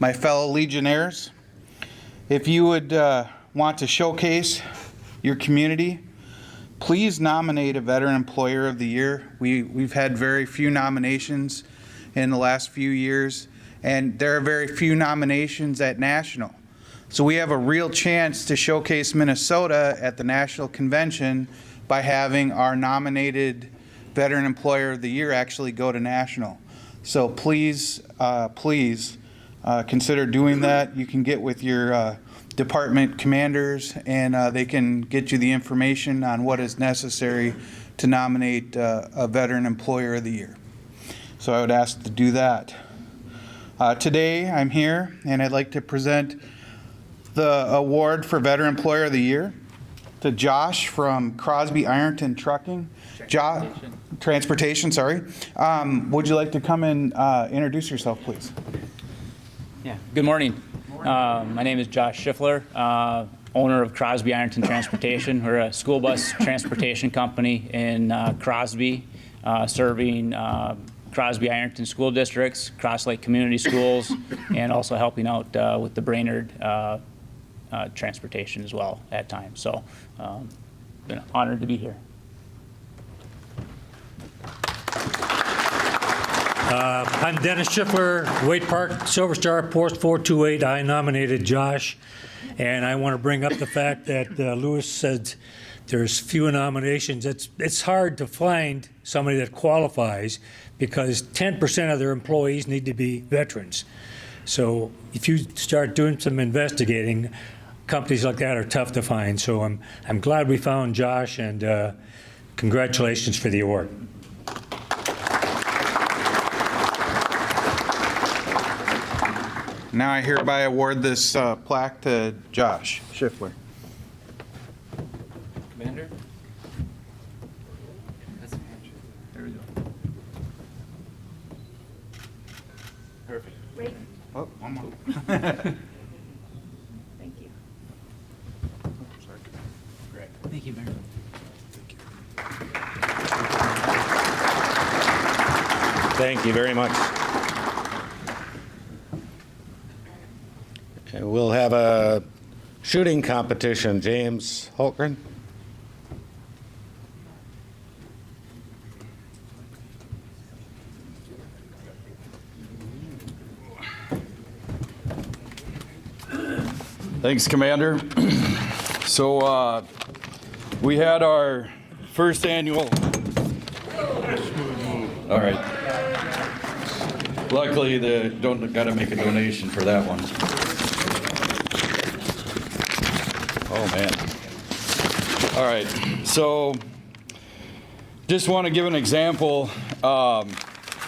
my fellow Legionnaires, if you would want to showcase your community, please nominate a Veteran Employer of the Year. We've had very few nominations in the last few years, and there are very few nominations at national. So we have a real chance to showcase Minnesota at the National Convention by having our nominated Veteran Employer of the Year actually go to national. So please consider doing that. You can get with your department commanders, and they can get you the information on what is necessary to nominate a Veteran Employer of the Year. So I would ask to do that. Today I'm here and I'd like to present the award for Veteran Employer of the Year to Josh from Crosby Ironton Trucking. Transportation, sorry. Would you like to come and introduce yourself, please? Yeah. Good morning. My name is Josh Schiffler, owner of Crosby Ironton Transportation. We're a school bus transportation company in Crosby, serving Crosby Ironton school districts, Cross Lake Community Schools, and also helping out with the Brainerd transportation as well at times. So, been honored to be here. I'm Dennis Schiffler, Wade Park, Silver Star, Post 428. I nominated Josh, and I want to bring up the fact that Lewis said there's few nominations. It's hard to find somebody that qualifies because 10% of their employees need to be veterans. So if you start doing some investigating, companies like that are tough to find. So I'm glad we found Josh, and congratulations for the award. Now I hereby award this plaque to Josh Schiffler. Commander? There we go. Perfect. Wait. Oh, one more. Thank you. Sorry. Great. Thank you, Mayor. Thank you very much. And we'll have a shooting competition. James Holtgren. Thanks, Commander. So we had our first annual. All right. Luckily, they don't got to make a donation for that one. Oh man. All right. So just want to give an example.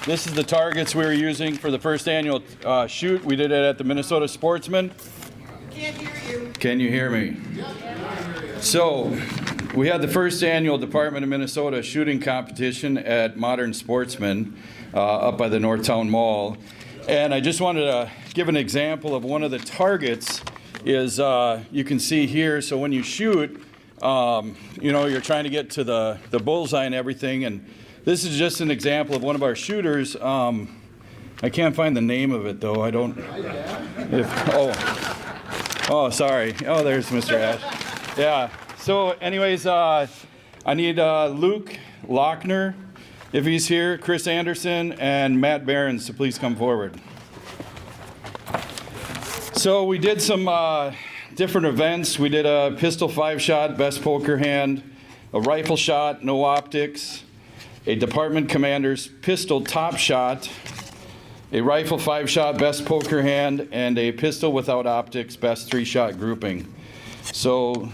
This is the targets we were using for the first annual shoot. We did it at the Minnesota Sportsman. Can't hear you. Can you hear me? So we had the first annual Department of Minnesota shooting competition at Modern Sportsman up by the Northtown Mall. And I just wanted to give an example of one of the targets is you can see here. So when you shoot, you know, you're trying to get to the bullseye and everything. And this is just an example of one of our shooters. I can't find the name of it though. I don't. Oh, sorry. Oh, there's Mr. Ash. Yeah. So anyways, I need Luke Lochner, if he's here, Chris Anderson, and Matt Behrens to please come forward. So we did some different events. We did a pistol 5-shot, best poker hand, a rifle shot, no optics, a department commander's pistol top shot, a rifle 5-shot, best poker hand, and a pistol without optics, best 3-shot grouping. So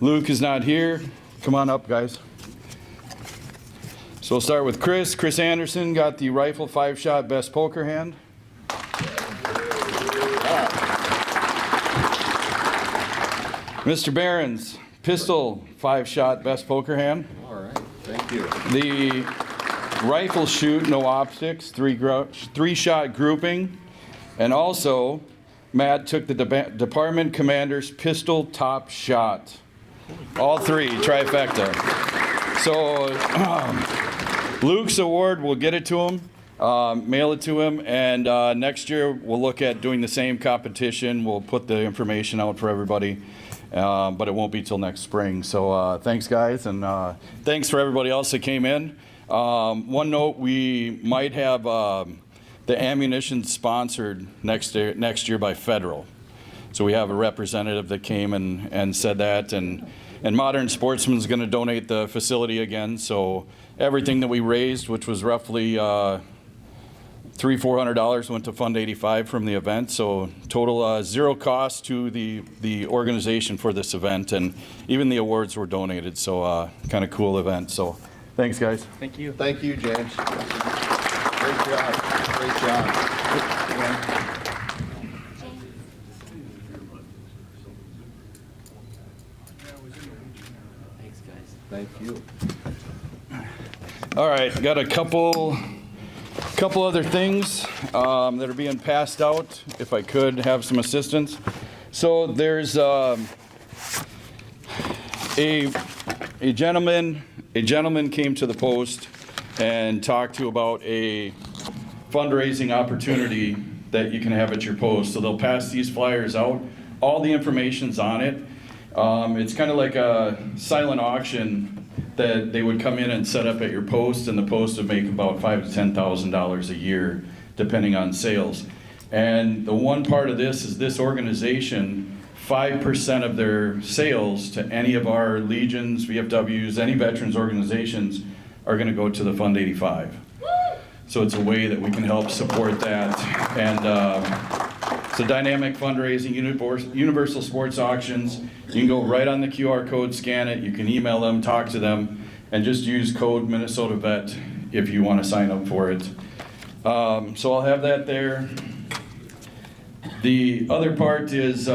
Luke is not here. Come on up, guys. So we'll start with Chris. Chris Anderson got the rifle 5-shot, best poker hand. Mr. Behrens, pistol 5-shot, best poker hand. All right, thank you. The rifle shoot, no optics, 3-shot grouping. And also, Matt took the department commander's pistol top shot. All three, trifecta. So Luke's award, we'll get it to him, mail it to him, and next year we'll look at doing the same competition. We'll put the information out for everybody, but it won't be till next spring. So thanks, guys, and thanks for everybody else that came in. One note, we might have the ammunition sponsored next year by Federal. So we have a representative that came and said that, and Modern Sportsman's going to donate the facility again. So everything that we raised, which was roughly $300-400, went to Fund 85 from the event. So total zero cost to the organization for this event, and even the awards were donated. So kind of cool event. So thanks, guys. Thank you. Thank you, James. Great job. Great job. Thanks, guys. Thank you. All right, got a couple Couple other things that are being passed out, if I could have some assistance. So there's a gentleman came to the Post and talked to about a fundraising opportunity that you can have at your Post. So they'll pass these flyers out. All the information's on it. It's kind of like a silent auction that they would come in and set up at your Post, and the Post would make about $5,000 to $10,000 a year, depending on sales. And the one part of this is this organization, 5% of their sales to any of our legions, VFWs, any veterans organizations are going to go to the Fund 85. So it's a way that we can help support that. And it's a dynamic fundraising, universal sports auctions. You can go right on the QR code, scan it, you can email them, talk to them, and just use code Minnesota Vet if you want to sign up for it. So I'll have that there. The other part is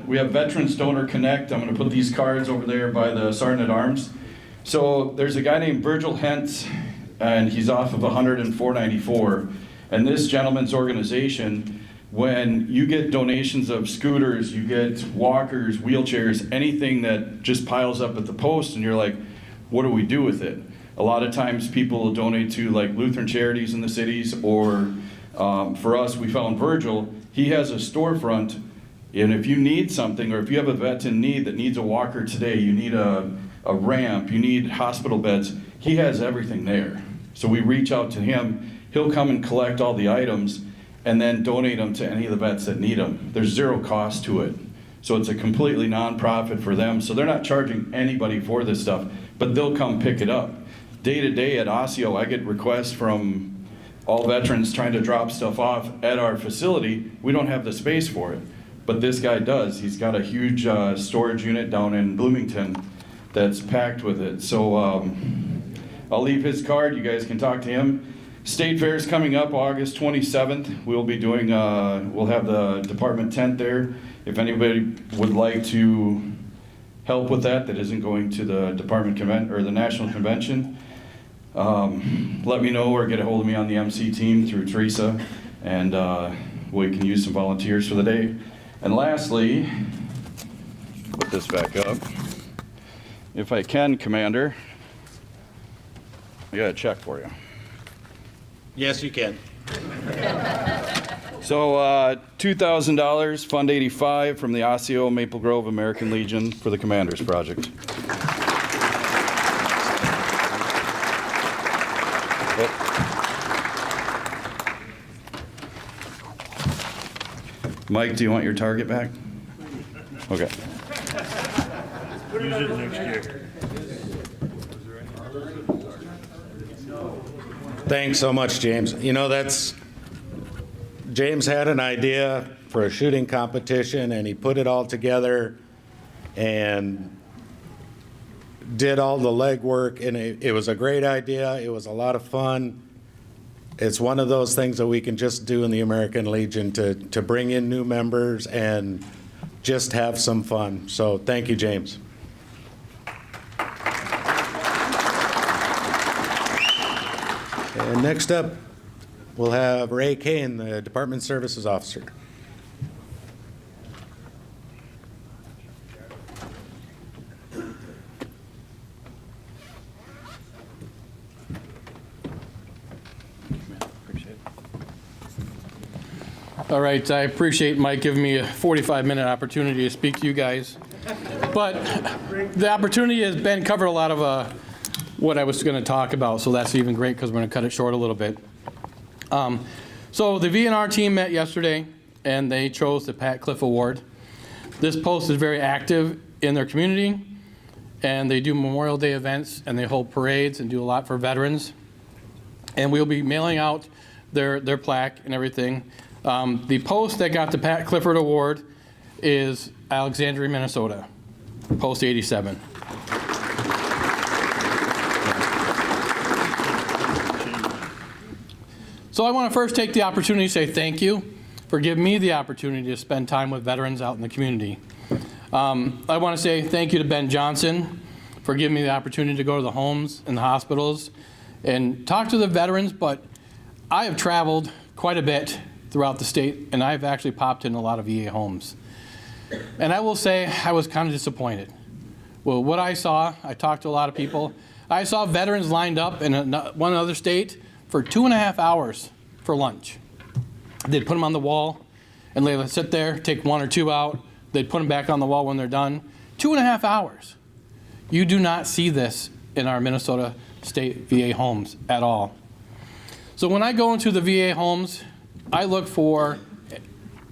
we have Veterans Donor Connect. I'm going to put these cards over there by the Sergeant at Arms. So there's a guy named Virgil Hentz, and he's off of 10494. And this gentleman's organization, when you get donations of scooters, you get walkers, wheelchairs, anything that just piles up at the Post, and you're like, what do we do with it? A lot of times people will donate to like Lutheran charities in the cities, or for us, we found Virgil. He has a storefront, and if you need something, or if you have a vet in need that needs a walker today, you need a ramp, you need hospital beds, he has everything there. So we reach out to him, he'll come and collect all the items, and then donate them to any of the vets that need them. There's zero cost to it. So it's a completely nonprofit for them. So they're not charging anybody for this stuff, but they'll come pick it up. Day to day at Osseo, I get requests from all veterans trying to drop stuff off at our facility. We don't have the space for it, but this guy does. He's got a huge storage unit down in Bloomington that's packed with it. So I'll leave his card. You guys can talk to him. State Fair is coming up August 27th. We'll be doing, we'll have the department tent there. If anybody would like to help with that isn't going to the department or the national convention, let me know or get a hold of me on the MC team through Teresa, and we can use some volunteers for the day. And lastly, put this back up. If I can, Commander, I got a check for you. Yes, you can. So $2,000, Fund 85 from the Osseo Maple Grove American Legion for the Commanders Project. Mike, do you want your target back? Okay. Use it next year. Thanks so much, James. You know, James had an idea for a shooting competition, and he put it all together and did all the legwork, and it was a great idea. It was a lot of fun. It's one of those things that we can just do in the American Legion to bring in new members and just have some fun. So thank you, James. And next up, we'll have Ray Kane, the Department Services Officer. All right, I appreciate Mike giving me a 45-minute opportunity to speak to you guys. But the opportunity has been covered a lot of what I was going to talk about, so that's even great because we're going to cut it short a little bit. So the VNR team met yesterday, and they chose the Pat Cliff Award. This post is very active in their community, and they do Memorial Day events, and they hold parades and do a lot for veterans. And we'll be mailing out their plaque and everything. The post that got the Pat Clifford Award is Alexandria, Minnesota, Post 87. So I want to first take the opportunity to say thank you for giving me the opportunity to spend time with veterans out in the community. I want to say thank you to Ben Johnson for giving me the opportunity to go to the homes and the hospitals and talk to the veterans, but I have traveled quite a bit throughout the state, and I've actually popped in a lot of VA homes. And I will say I was kind of disappointed. Well, what I saw, I talked to a lot of people. I saw veterans lined up in one other state for 2.5 hours for lunch. They'd put them on the wall, and they would sit there, take 1 or 2 out. They'd put them back on the wall when they're done. 2.5 hours. You do not see this in our Minnesota State VA homes at all. So when I go into the VA homes, I look for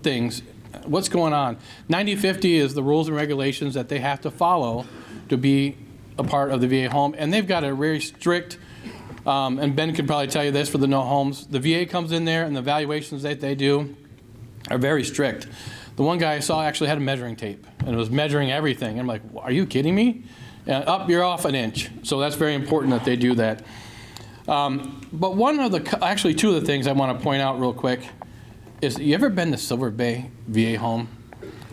things. What's going on? 9050 is the rules and regulations that they have to follow to be a part of the VA home. And they've got a very strict, and Ben can probably tell you this for the no homes, the VA comes in there and the evaluations that they do are very strict. The one guy I saw actually had a measuring tape and it was measuring everything. I'm like, are you kidding me? You're off an inch. So that's very important that they do that. But actually two of the things I want to point out real quick is, you ever been to Silver Bay VA home?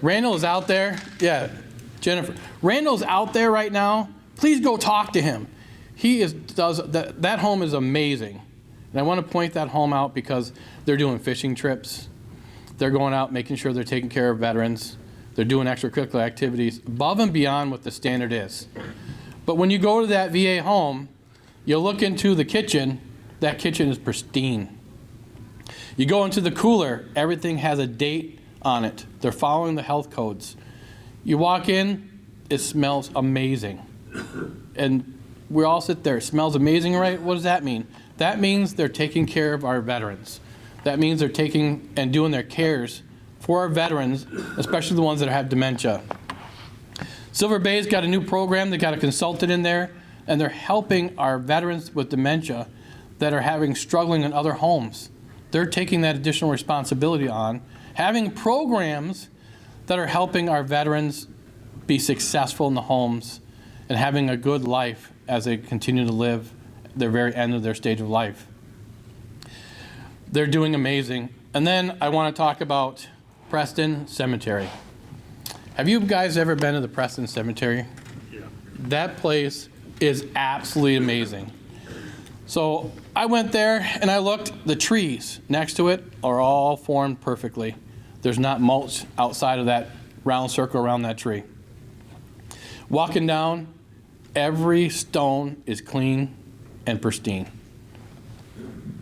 Randall is out there. Yeah, Jennifer. Randall's out there right now. Please go talk to him. That home is amazing. And I want to point that home out because they're doing fishing trips. They're going out making sure they're taking care of veterans. They're doing extracurricular activities above and beyond what the standard is. But when you go to that VA home, you look into the kitchen, that kitchen is pristine. You go into the cooler, everything has a date on it. They're following the health codes. You walk in, it smells amazing. And we all sit there, it smells amazing, right? What does that mean? That means they're taking care of our veterans. That means they're taking and doing their cares for our veterans, especially the ones that have dementia. Silver Bay's got a new program, they got a consultant in there, and they're helping our veterans with dementia that are struggling in other homes. They're taking that additional responsibility on, having programs that are helping our veterans be successful in the homes and having a good life as they continue to live their very end of their stage of life. They're doing amazing. And then I want to talk about Preston Cemetery. Have you guys ever been to the Preston Cemetery? Yeah. That place is absolutely amazing. So I went there and I looked, the trees next to it are all formed perfectly. There's not mulch outside of that round circle around that tree. Walking down, every stone is clean and pristine.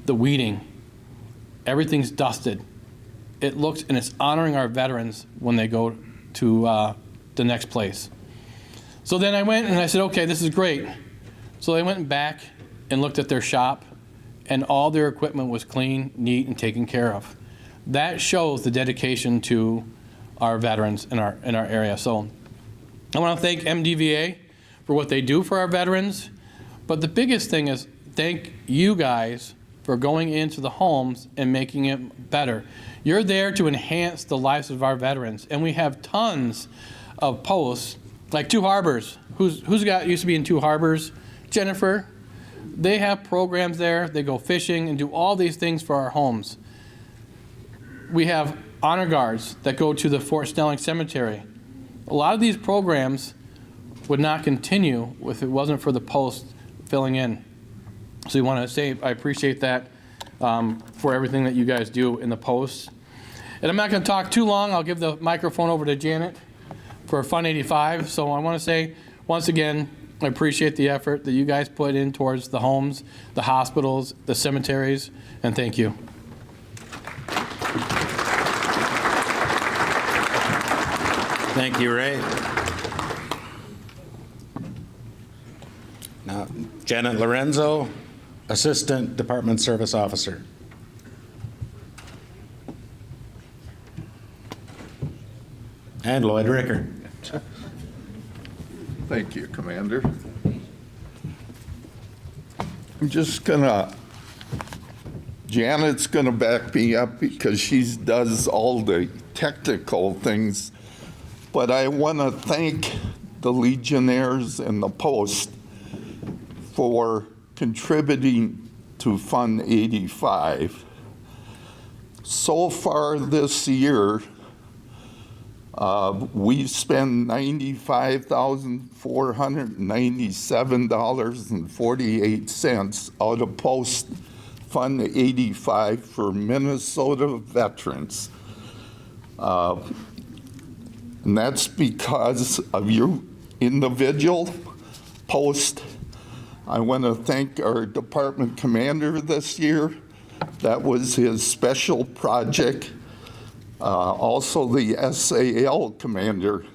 The weeding, everything's dusted. It looks, and it's honoring our veterans when they go to the next place. So then I went and I said, okay, this is great. So I went back and looked at their shop, and all their equipment was clean, neat, and taken care of. That shows the dedication to our veterans in our area. So I want to thank MDVA for what they do for our veterans, but the biggest thing is thank you guys for going into the homes and making it better. You're there to enhance the lives of our veterans, and we have tons of posts, like Two Harbors. Who's used to be in Two Harbors? Jennifer. They have programs there. They go fishing and do all these things for our homes. We have honor guards that go to the Fort Snelling Cemetery. A lot of these programs would not continue if it wasn't for the post filling in. So we want to say I appreciate that for everything that you guys do in the posts. And I'm not going to talk too long. I'll give the microphone over to Janet for Fund 85. So I want to say, once again, I appreciate the effort that you guys put in towards the homes, the hospitals, the cemeteries, and thank you. Thank you, Ray. Now, Janet Lorenzo, Assistant Department Service Officer. And Lloyd Ricker. Thank you, Commander. I'm just gonna, Janet's gonna back me up because she does all the technical things, but I want to thank the Legionnaires and the Post for contributing to Fund 85. So far this year, we spent $95,497.48 out of Post Fund 85 for Minnesota veterans. And that's because of your individual post. I want to thank our department commander this year. That was his special project. Also the SAL commander,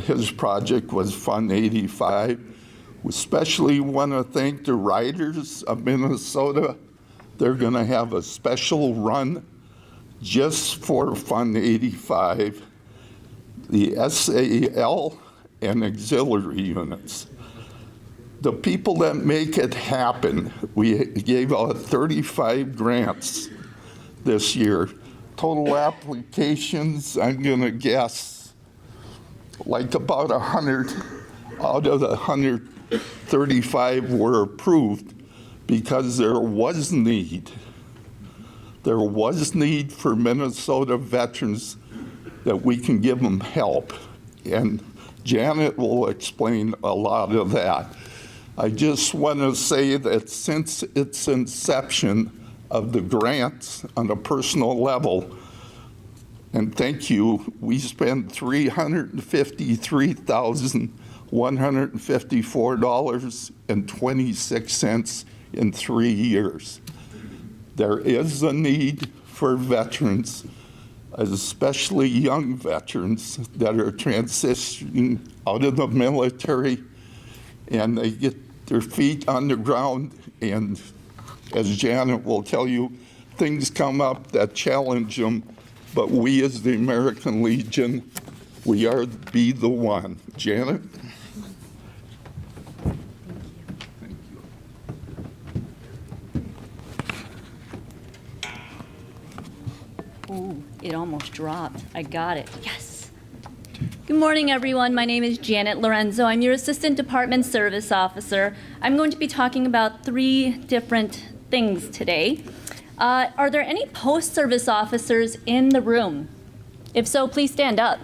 his project was Fund 85. We especially want to thank the riders of Minnesota. They're going to have a special run just for Fund 85, the SAL and auxiliary units. The people that make it happen, we gave out 35 grants this year. Total applications, I'm going to guess, like about 100 out of the 135 were approved because there was need. There was need for Minnesota veterans that we can give them help. And Janet will explain a lot of that. I just want to say that since its inception of the grants on a personal level, and thank you, we spent $353,154.26 in 3 years. There is a need for veterans, especially young veterans that are transitioning out of the military, and they get their feet on the ground, and as Janet will tell you, things come up that challenge them, but we as the American Legion, we are be the one. Janet? Ooh, it almost dropped. I got it. Yes. Good morning, everyone. My name is Janet Lorenzo. I'm your Assistant Department Service Officer. I'm going to be talking about 3 different things today. Are there any post-service officers in the room? If so, please stand up.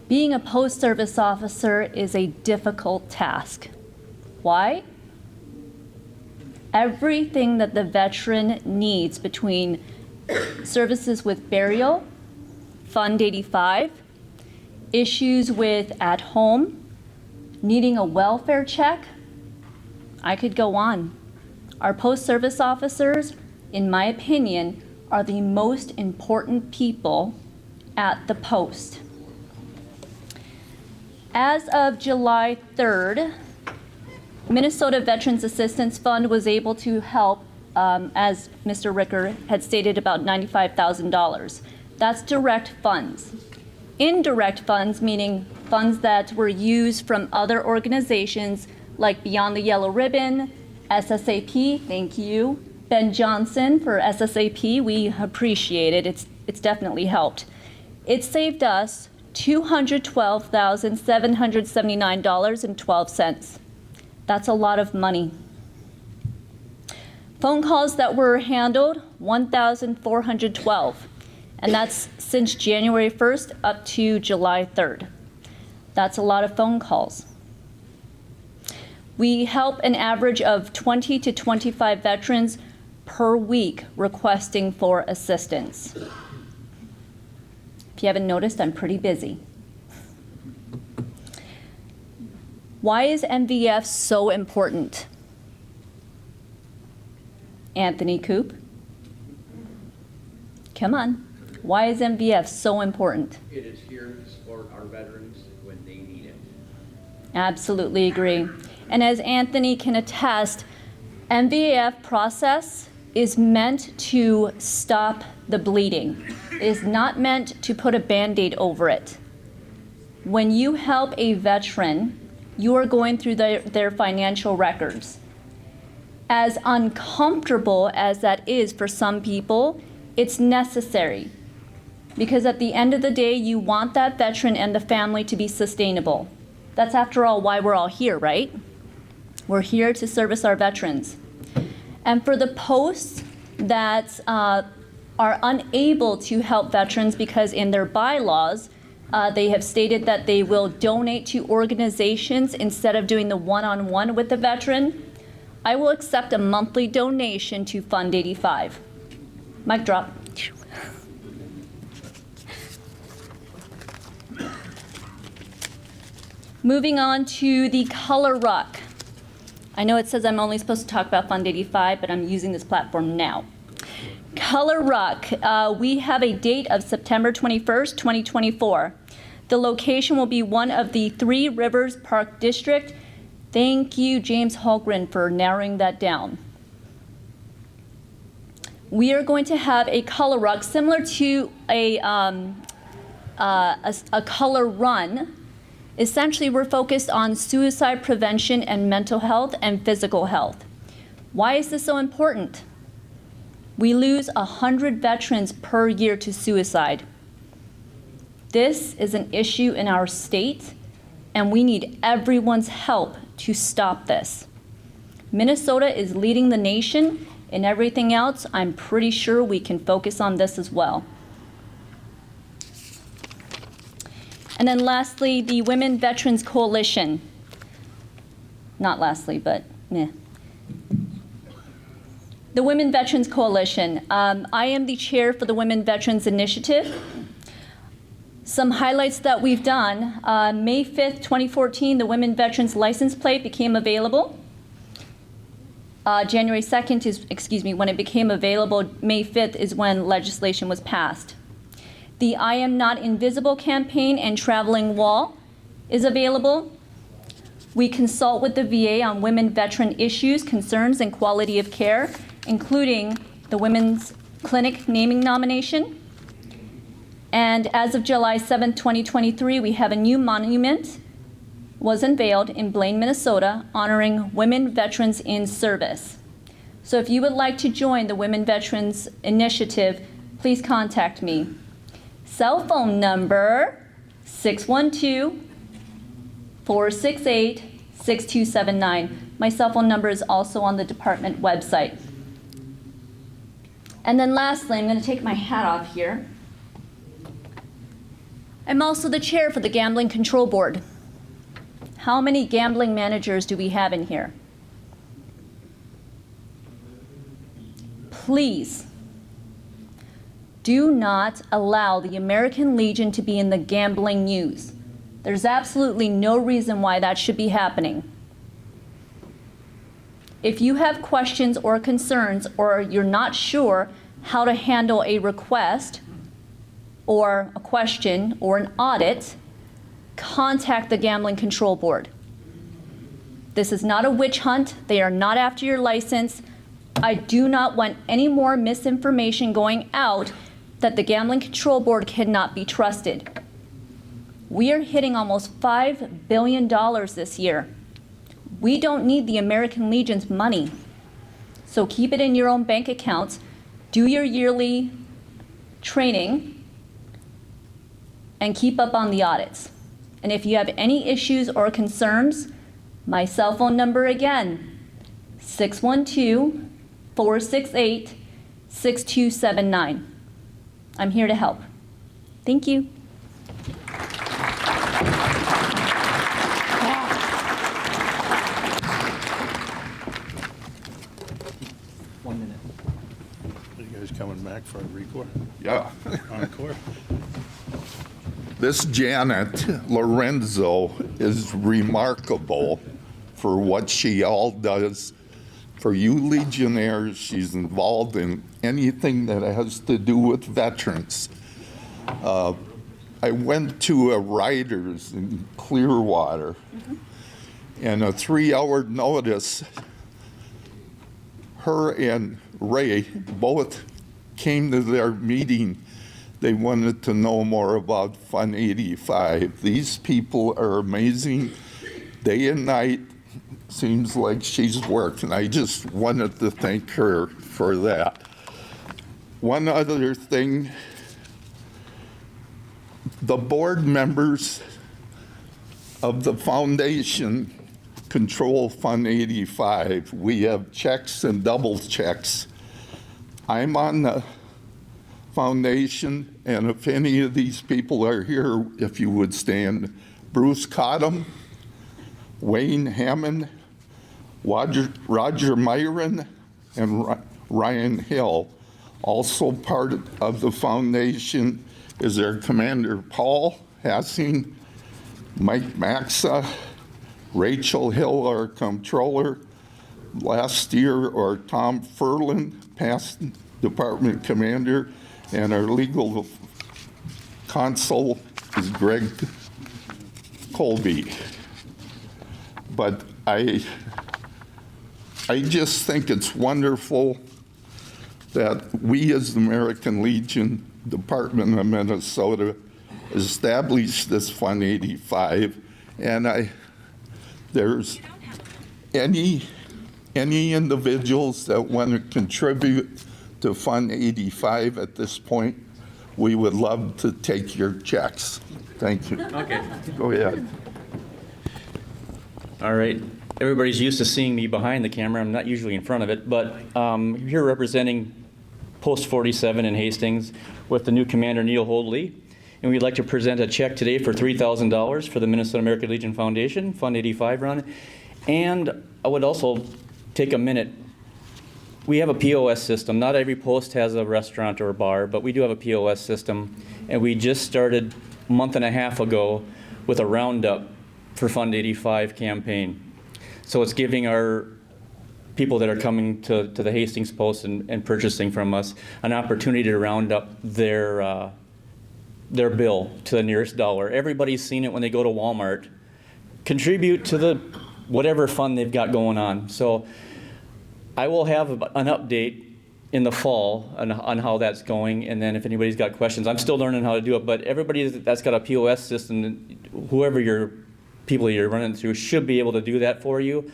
Being a post-service officer is a difficult task. Why? Everything that the veteran needs between services with burial, Fund 85, issues with at home, needing a welfare check, I could go on. Our post-service officers, in my opinion, are the most important people at the post. As of July 3rd, Minnesota Veterans Assistance Fund was able to help, as Mr. Ricker had stated, about $95,000. That's direct funds. Indirect funds, meaning funds that were used from other organizations like Beyond the Yellow Ribbon, SSAP, thank you, Ben Johnson for SSAP, we appreciate it. It's definitely helped. It saved us $212,779.12. That's a lot of money. Phone calls that were handled, 1,412. And that's since January 1st up to July 3rd. That's a lot of phone calls. We help an average of 20 to 25 veterans per week requesting for assistance. If you haven't noticed, I'm pretty busy. Why is MVF so important? Anthony Coop? Come on. Why is MVF so important? It is here to support our veterans when they need it. Absolutely agree. And as Anthony can attest, MVF process is meant to stop the bleeding. It is not meant to put a Band-Aid over it. When you help a veteran, you are going through their financial records. As uncomfortable as that is for some people, it's necessary. Because at the end of the day, you want that veteran and the family to be sustainable. That's, after all, why we're all here, right? We're here to service our veterans. And for the posts that are unable to help veterans because in their bylaws, they have stated that they will donate to organizations instead of doing the one-on-one with the veteran, I will accept a monthly donation to Fund 85. Mic drop. Moving on to the Color Ruck. I know it says I'm only supposed to talk about Fund 85, but I'm using this platform now. Color Ruck, we have a date of September 21st, 2024. The location will be one of the Three Rivers Park District. Thank you, James Holgren, for narrowing that down. We are going to have a color ruck similar to a color run. Essentially, we're focused on suicide prevention and mental health and physical health. Why is this so important? We lose 100 veterans per year to suicide. This is an issue in our state, and we need everyone's help to stop this. Minnesota is leading the nation. In everything else, I'm pretty sure we can focus on this as well. And then lastly, the Women Veterans Coalition. Not lastly, but meh. The Women Veterans Coalition. I am the chair for the Women Veterans Initiative. Some highlights that we've done. May 5th, 2014, the Women Veterans license plate became available. January 2nd is, when it became available, May 5th is when legislation was passed. The I Am Not Invisible campaign and traveling wall is available. We consult with the VA on women veteran issues, concerns, and quality of care, including the Women's Clinic naming nomination. And as of July 7th, 2023, we have a new monument was unveiled in Blaine, Minnesota, honoring women veterans in service. So if you would like to join the Women Veterans Initiative, please contact me. Cell phone number 612-468-6279. My cell phone number is also on the department website. And then lastly, I'm going to take my hat off here. I'm also the chair for the Gambling Control Board. How many gambling managers do we have in here? Please do not allow the American Legion to be in the gambling news. There's absolutely no reason why that should be happening. If you have questions or concerns, or you're not sure how to handle a request or a question or an audit, contact the Gambling Control Board. This is not a witch hunt. They are not after your license. I do not want any more misinformation going out that the Gambling Control Board cannot be trusted. We are hitting almost $5 billion this year. We don't need the American Legion's money. So keep it in your own bank accounts, do your yearly training, and keep up on the audits. And if you have any issues or concerns, my cell phone number again, 612-468-6279. I'm here to help. Thank you. Are you guys coming back for a record? Yeah. Encore? This Janet Lorenzo is remarkable for what she all does for you Legionnaires. She's involved in anything that has to do with veterans. I went to a writer's in Clearwater, and a 3-hour notice, her and Ray both came to their meeting. They wanted to know more about Fund 85. These people are amazing. Day and night, seems like she's worked, and I just wanted to thank her for that. One other thing, the board members of the foundation control Fund 85. We have checks and double checks. I'm on the Foundation, and if any of these people are here, if you would stand, Bruce Cottom, Wayne Hammond, Roger Myron, and Ryan Hill. Also part of the foundation is their commander, Paul Hassing, Mike Maxa, Rachel Hill, our comptroller, last year, or Tom Furlan, past department commander, and our legal counsel is Greg Colby. But I just think it's wonderful that we as the American Legion Department of Minnesota established this Fund 85, and there's any individuals that want to contribute to Fund 85 at this point, we would love to take your checks. Thank you. Okay. Go ahead. All right. Everybody's used to seeing me behind the camera. I'm not usually in front of it, but here representing Post 47 in Hastings with the new commander, Neil Hoadley. And we'd like to present a check today for $3,000 for the Minnesota American Legion Foundation, Fund 85 run. And I would also take a minute. We have a POS system. Not every post has a restaurant or a bar, but we do have a POS system. And we just started a month and a half ago with a roundup for Fund 85 campaign. So it's giving our people that are coming to the Hastings Post and purchasing from us an opportunity to round up their bill to the nearest dollar. Everybody's seen it when they go to Walmart. Contribute to the whatever fund they've got going on. So I will have an update in the fall on how that's going, and then if anybody's got questions, I'm still learning how to do it, but everybody that's got a POS system, whoever your people you're running through should be able to do that for you.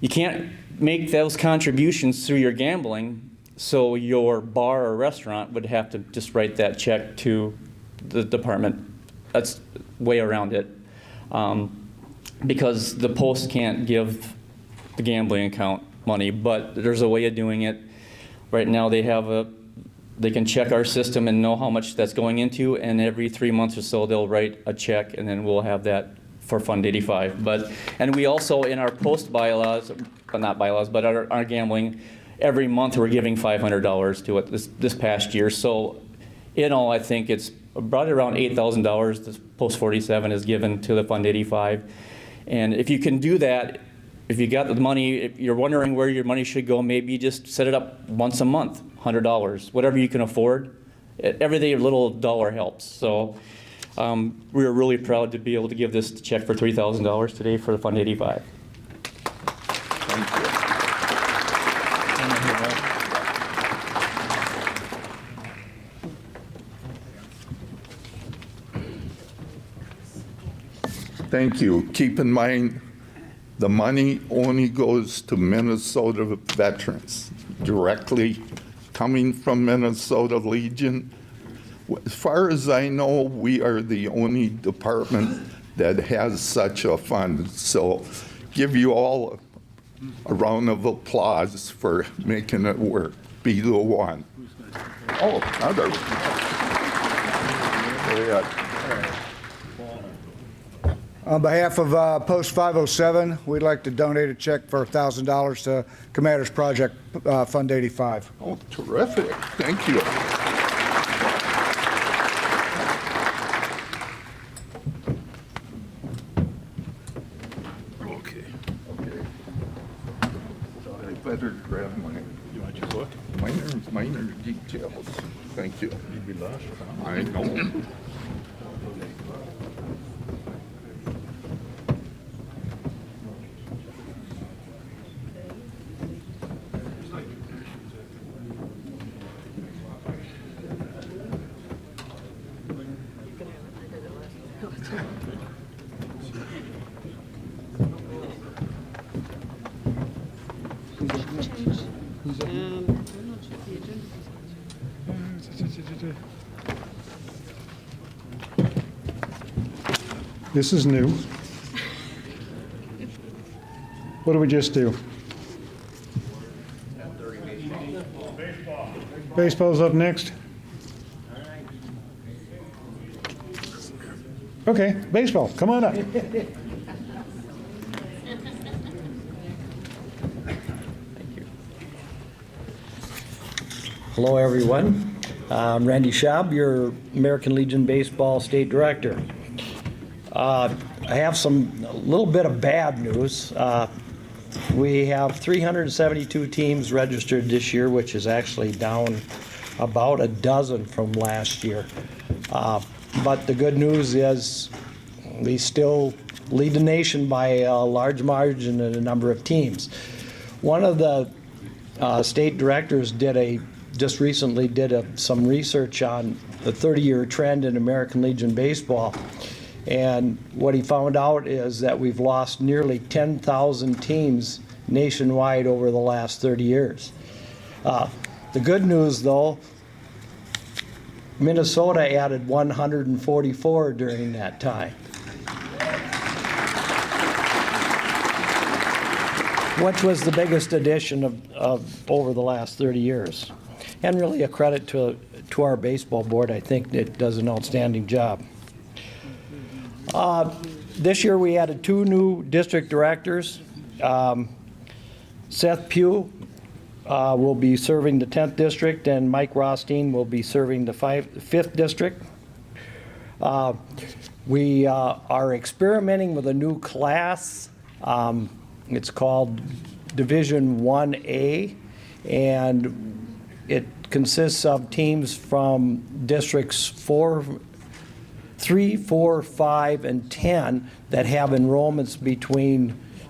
You can't make those contributions through your gambling, so your bar or restaurant would have to just write that check to the department. That's way around it. Because the Post can't give the gambling account money, but there's a way of doing it. Right now they can check our system and know how much that's going into, and every 3 months or so they'll write a check, and then we'll have that for Fund 85. And we also, in our Post bylaws, not bylaws, but our gambling, every month we're giving $500 to it this past year. So in all, I think it's about around $8,000 this Post 47 is given to the Fund 85. And if you can do that, if you got the money, if you're wondering where your money should go, maybe just set it up once a month, $100, whatever you can afford. Every little dollar helps. So we're really proud to be able to give this check for $3,000 today for the Fund 85. Thank you. Thank you. Keep in mind, the money only goes to Minnesota veterans, directly coming from Minnesota Legion. As far as I know, we are the only department that has such a fund. So give you all a round of applause for making it work. Be the one. Oh, another. Go ahead. On behalf of Post 507, we'd like to donate a check for $1,000 to Commander's Project Fund 85. Oh, terrific. Thank you. Okay. I better grab my. You want your book? Minor details. Thank you. You'd be lost. I know. This is new. What do we just do? Baseball's up next. Okay, baseball, come on up. Hello, everyone. I'm Randy Schaub, your American Legion Baseball State Director. I have a little bit of bad news. We have 372 teams registered this year, which is actually down about a dozen from last year. But the good news is we still lead the nation by a large margin in a number of teams. One of the state directors just recently did some research on the 30-year trend in American Legion baseball. And what he found out is that we've lost nearly 10,000 teams nationwide over the last 30 years. The good news, though, Minnesota added 144 during that time, which was the biggest addition of over the last 30 years. And really a credit to our baseball board. I think it does an outstanding job. This year we added 2 new district directors. Seth Pugh will be serving the 10th district, and Mike Rothstein will be serving the 5th district. We are experimenting with a new class. It's called Division 1A, and it consists of teams from districts 3, 4, 5, and 10 that have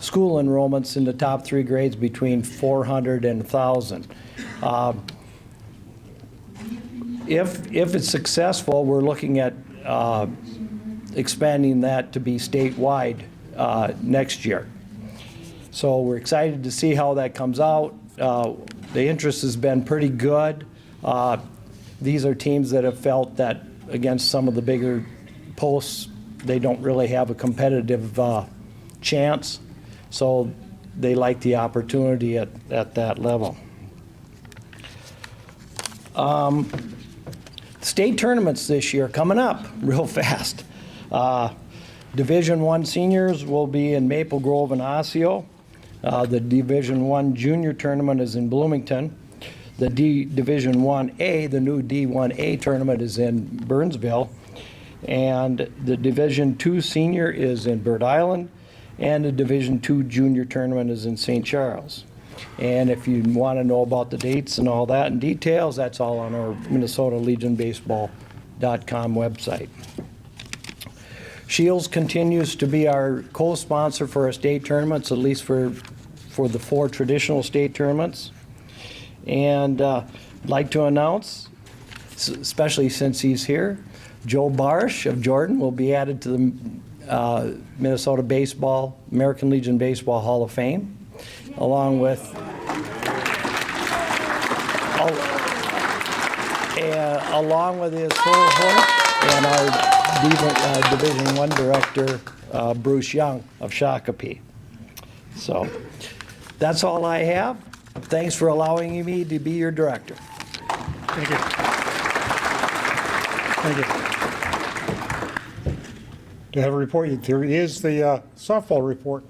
school enrollments in the top 3 grades between 400 and 1,000. If it's successful, we're looking at expanding that to be statewide next year. So we're excited to see how that comes out. The interest has been pretty good. These are teams that have felt that against some of the bigger posts, they don't really have a competitive chance. So they like the opportunity at that level. State tournaments this year coming up real fast. Division I seniors will be in Maple Grove and Osseo. The Division I junior tournament is in Bloomington. The Division 1A, the new D1A tournament, is in Burnsville. And the Division II senior is in Bird Island. And the Division II junior tournament is in St. Charles. And if you want to know about the dates and all that in details, that's all on our MinnesotaLegionBaseball.com website. Shields continues to be our co-sponsor for our state tournaments, at least for the 4 traditional state tournaments. And I'd like to announce, especially since he's here, Joe Barsh of Jordan will be added to the Minnesota American Legion Baseball Hall of Fame, along with his cohort and our Division I director, Bruce Young of Shakopee. So that's all I have. Thanks for allowing me to be your director. Thank you. Thank you. To have a report, here is the softball report.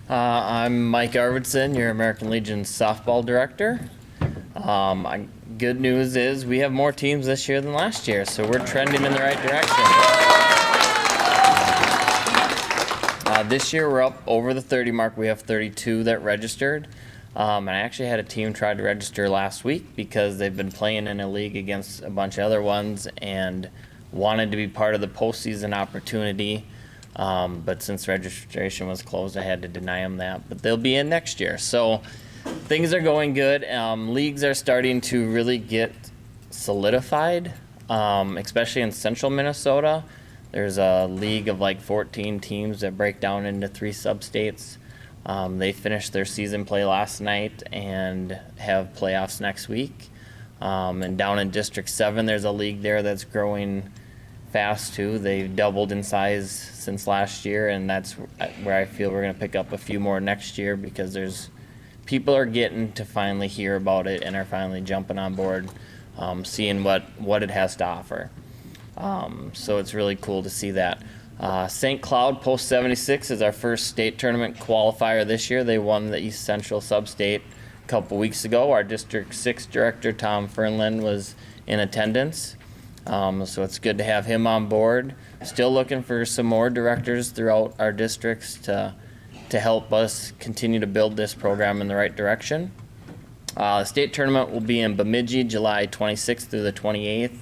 I'm Mike Arvidsson, your American Legion softball director. Good news is we have more teams this year than last year, so we're trending in the right direction. This year we're up over the 30 mark. We have 32 that registered. And I actually had a team try to register last week because they've been playing in a league against a bunch of other ones and wanted to be part of the postseason opportunity. But since registration was closed, I had to deny them that. But they'll be in next year. So things are going good. Leagues are starting to really get solidified, especially in central Minnesota. There's a league of like 14 teams that break down into 3 sub-states. They finished their season play last night and have playoffs next week. And down in District 7, there's a league there that's growing fast too. They've doubled in size since last year, and that's where I feel we're going to pick up a few more next year because there's people are getting to finally hear about it and are finally jumping on board, seeing what it has to offer. So it's really cool to see that. St. Cloud Post 76 is our first state tournament qualifier this year. They won the East Central Sub-State a couple weeks ago. Our District 6 Director, Tom Fernland, was in attendance. So it's good to have him on board. Still looking for some more directors throughout our districts to help us continue to build this program in the right direction. The state tournament will be in Bemidji, July 26th through the 28th.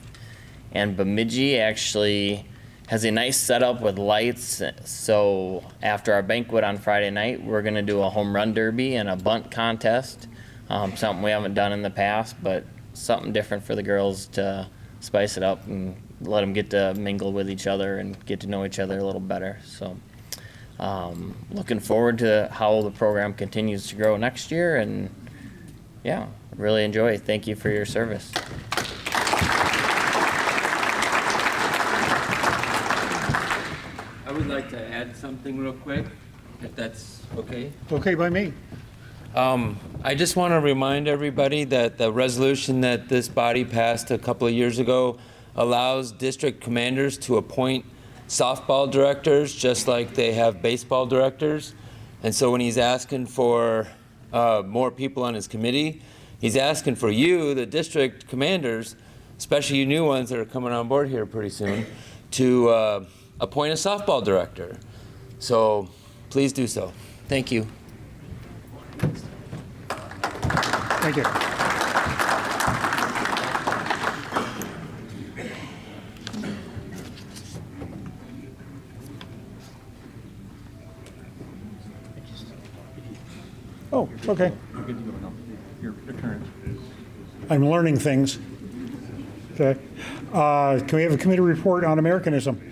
And Bemidji actually has a nice setup with lights. So after our banquet on Friday night, we're going to do a home run derby and a bunt contest. Something we haven't done in the past, but something different for the girls to spice it up and let them get to mingle with each other and get to know each other a little better. So looking forward to how the program continues to grow next year, and yeah, really enjoy it. Thank you for your service. I would like to add something real quick, if that's okay. Okay by me. I just want to remind everybody that the resolution that this body passed a couple of years ago allows district commanders to appoint softball directors just like they have baseball directors. And so when he's asking for more people on his committee, he's asking for you, the district commanders, especially you new ones that are coming on board here pretty soon, to appoint a softball director. So please do so. Thank you. Thank you. Oh, okay. You're good to go now. Your turn. I'm learning things. Okay. Can we have a committee report on Americanism?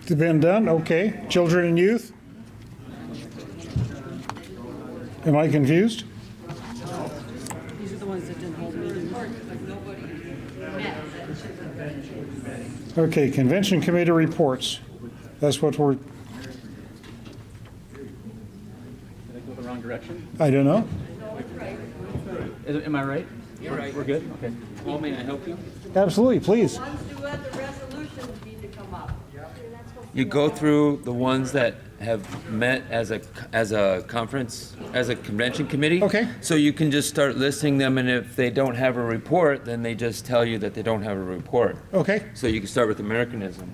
It's been done? Okay. Children and youth? Am I confused? These are the ones that didn't hold meetings. Okay, convention committee reports. That's what we're, Did I go the wrong direction? I don't know. Am I right? You're right. We're good? Okay. Well, may I help you? Absolutely, please. Ones who had the resolutions need to come up. You go through the ones that have met as a conference, as a convention committee. Okay. So you can just start listing them, and if they don't have a report, then they just tell you that they don't have a report. Okay. So you can start with Americanism.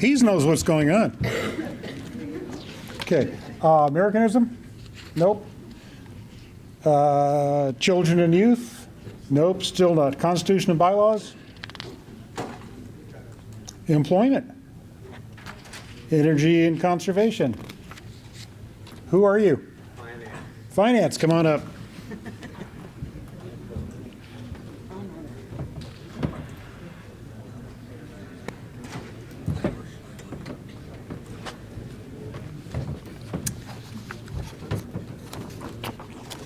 He knows what's going on. Okay. Americanism? Nope. Children and youth? Nope, still not. Constitution and bylaws? Employment? Energy and conservation? Who are you? Finance. Finance, come on up.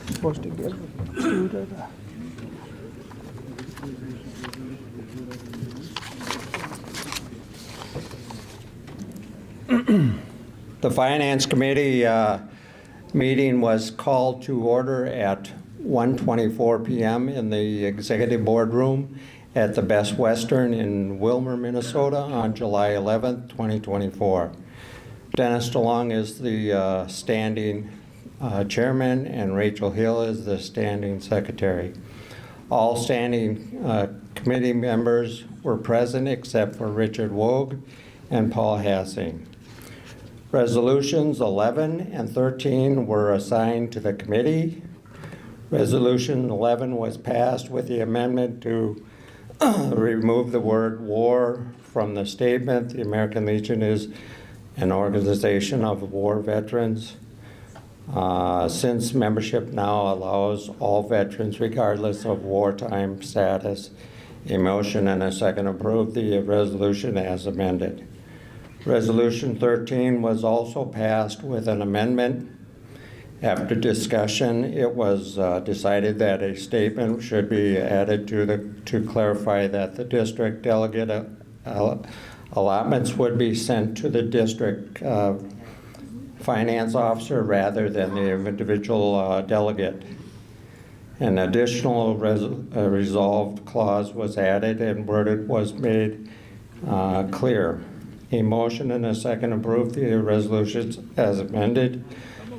Supposed to give two to the... The Finance Committee meeting was called to order at 1:24 p.m. in the Executive Boardroom at the Best Western in Wilmer, Minnesota on July 11th, 2024. Dennis DeLong is the standing chairman and Rachel Hill is the standing secretary. All standing committee members were present except for Richard Woog and Paul Hassing. Resolutions 11 and 13 were assigned to the committee. Resolution 11 was passed with the amendment to remove the word war from the statement. The American Legion is an organization of war veterans. Since membership now allows all veterans, regardless of wartime status, a motion and a second approve the resolution as amended. Resolution 13 was also passed with an amendment. After discussion, it was decided that a statement should be added to clarify that the district delegate allotments would be sent to the district finance officer rather than the individual delegate. An additional resolved clause was added and worded was made clear. A motion and a second approved the resolutions as amended.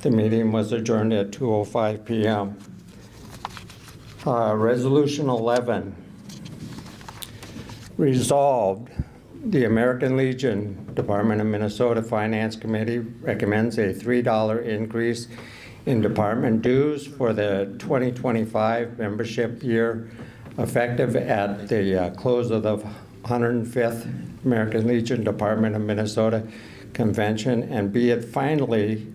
The meeting was adjourned at 2:05 p.m. Resolution 11. Resolved, the American Legion Department of Minnesota Finance Committee recommends a $3 increase in department dues for the 2025 membership year, effective at the close of the 105th American Legion Department of Minnesota Convention, and be it finally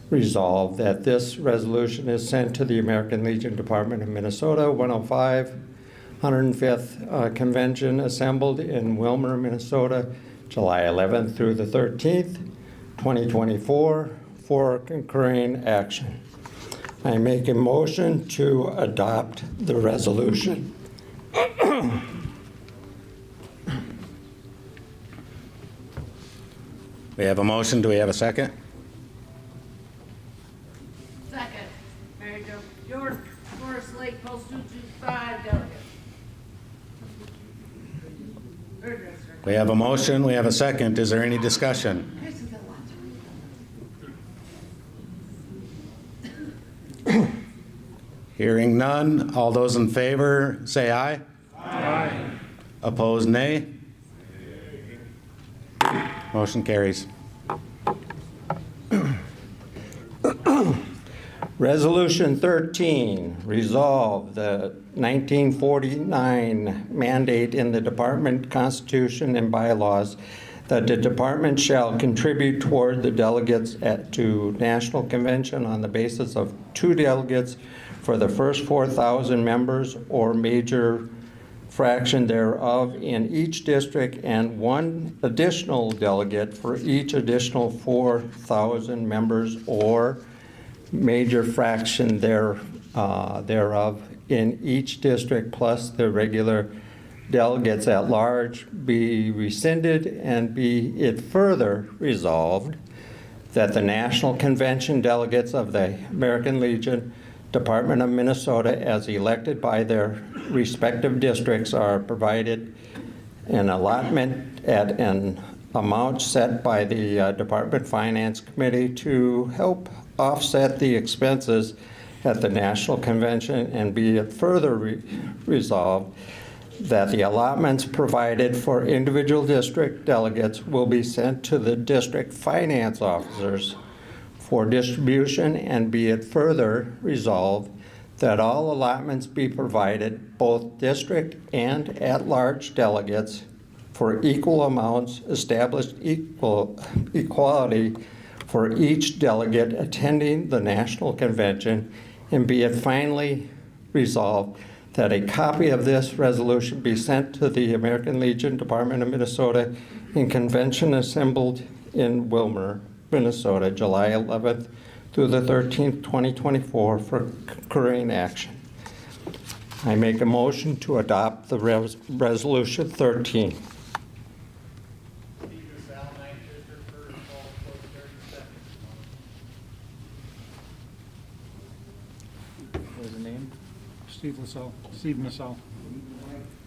resolved that this resolution is sent to the American Legion Department of Minnesota 105th Convention assembled in Wilmer, Minnesota, July 11th through the 13th, 2024, for concurring action. I make a motion to adopt the resolution. We have a motion. Do we have a second? Second. Mary Jo York, Forest Lake, Post 225, delegate. We have a motion. We have a second. Is there any discussion? Hearing none. All those in favor say aye. Aye. Opposed, nay. Motion carries. Resolution 13, resolve the 1949 mandate in the department constitution and bylaws that the department shall contribute toward the delegates to National Convention on the basis of 2 delegates for the first 4,000 members or major fraction thereof in each district, and 1 additional delegate for each additional 4,000 members or major fraction thereof in each district, plus the regular delegates at large, be rescinded, and be it further resolved that the National Convention delegates of the American Legion Department of Minnesota, as elected by their respective districts, are provided an allotment at an amount set by the Department Finance Committee to help offset the expenses at the National Convention, and be it further resolved that the allotments provided for individual district delegates will be sent to the district finance officers for distribution, and be it further resolved that all allotments be provided, both district and at-large delegates, for equal amounts, established equality for each delegate attending the National Convention, and be it finally resolved that a copy of this resolution be sent to the American Legion Department of Minnesota in convention assembled in Wilmer, Minnesota, July 11th through the 13th, 2024, for concurring action. I make a motion to adopt the resolution 13. What is the name? Steve Lassell. Steve Nassau.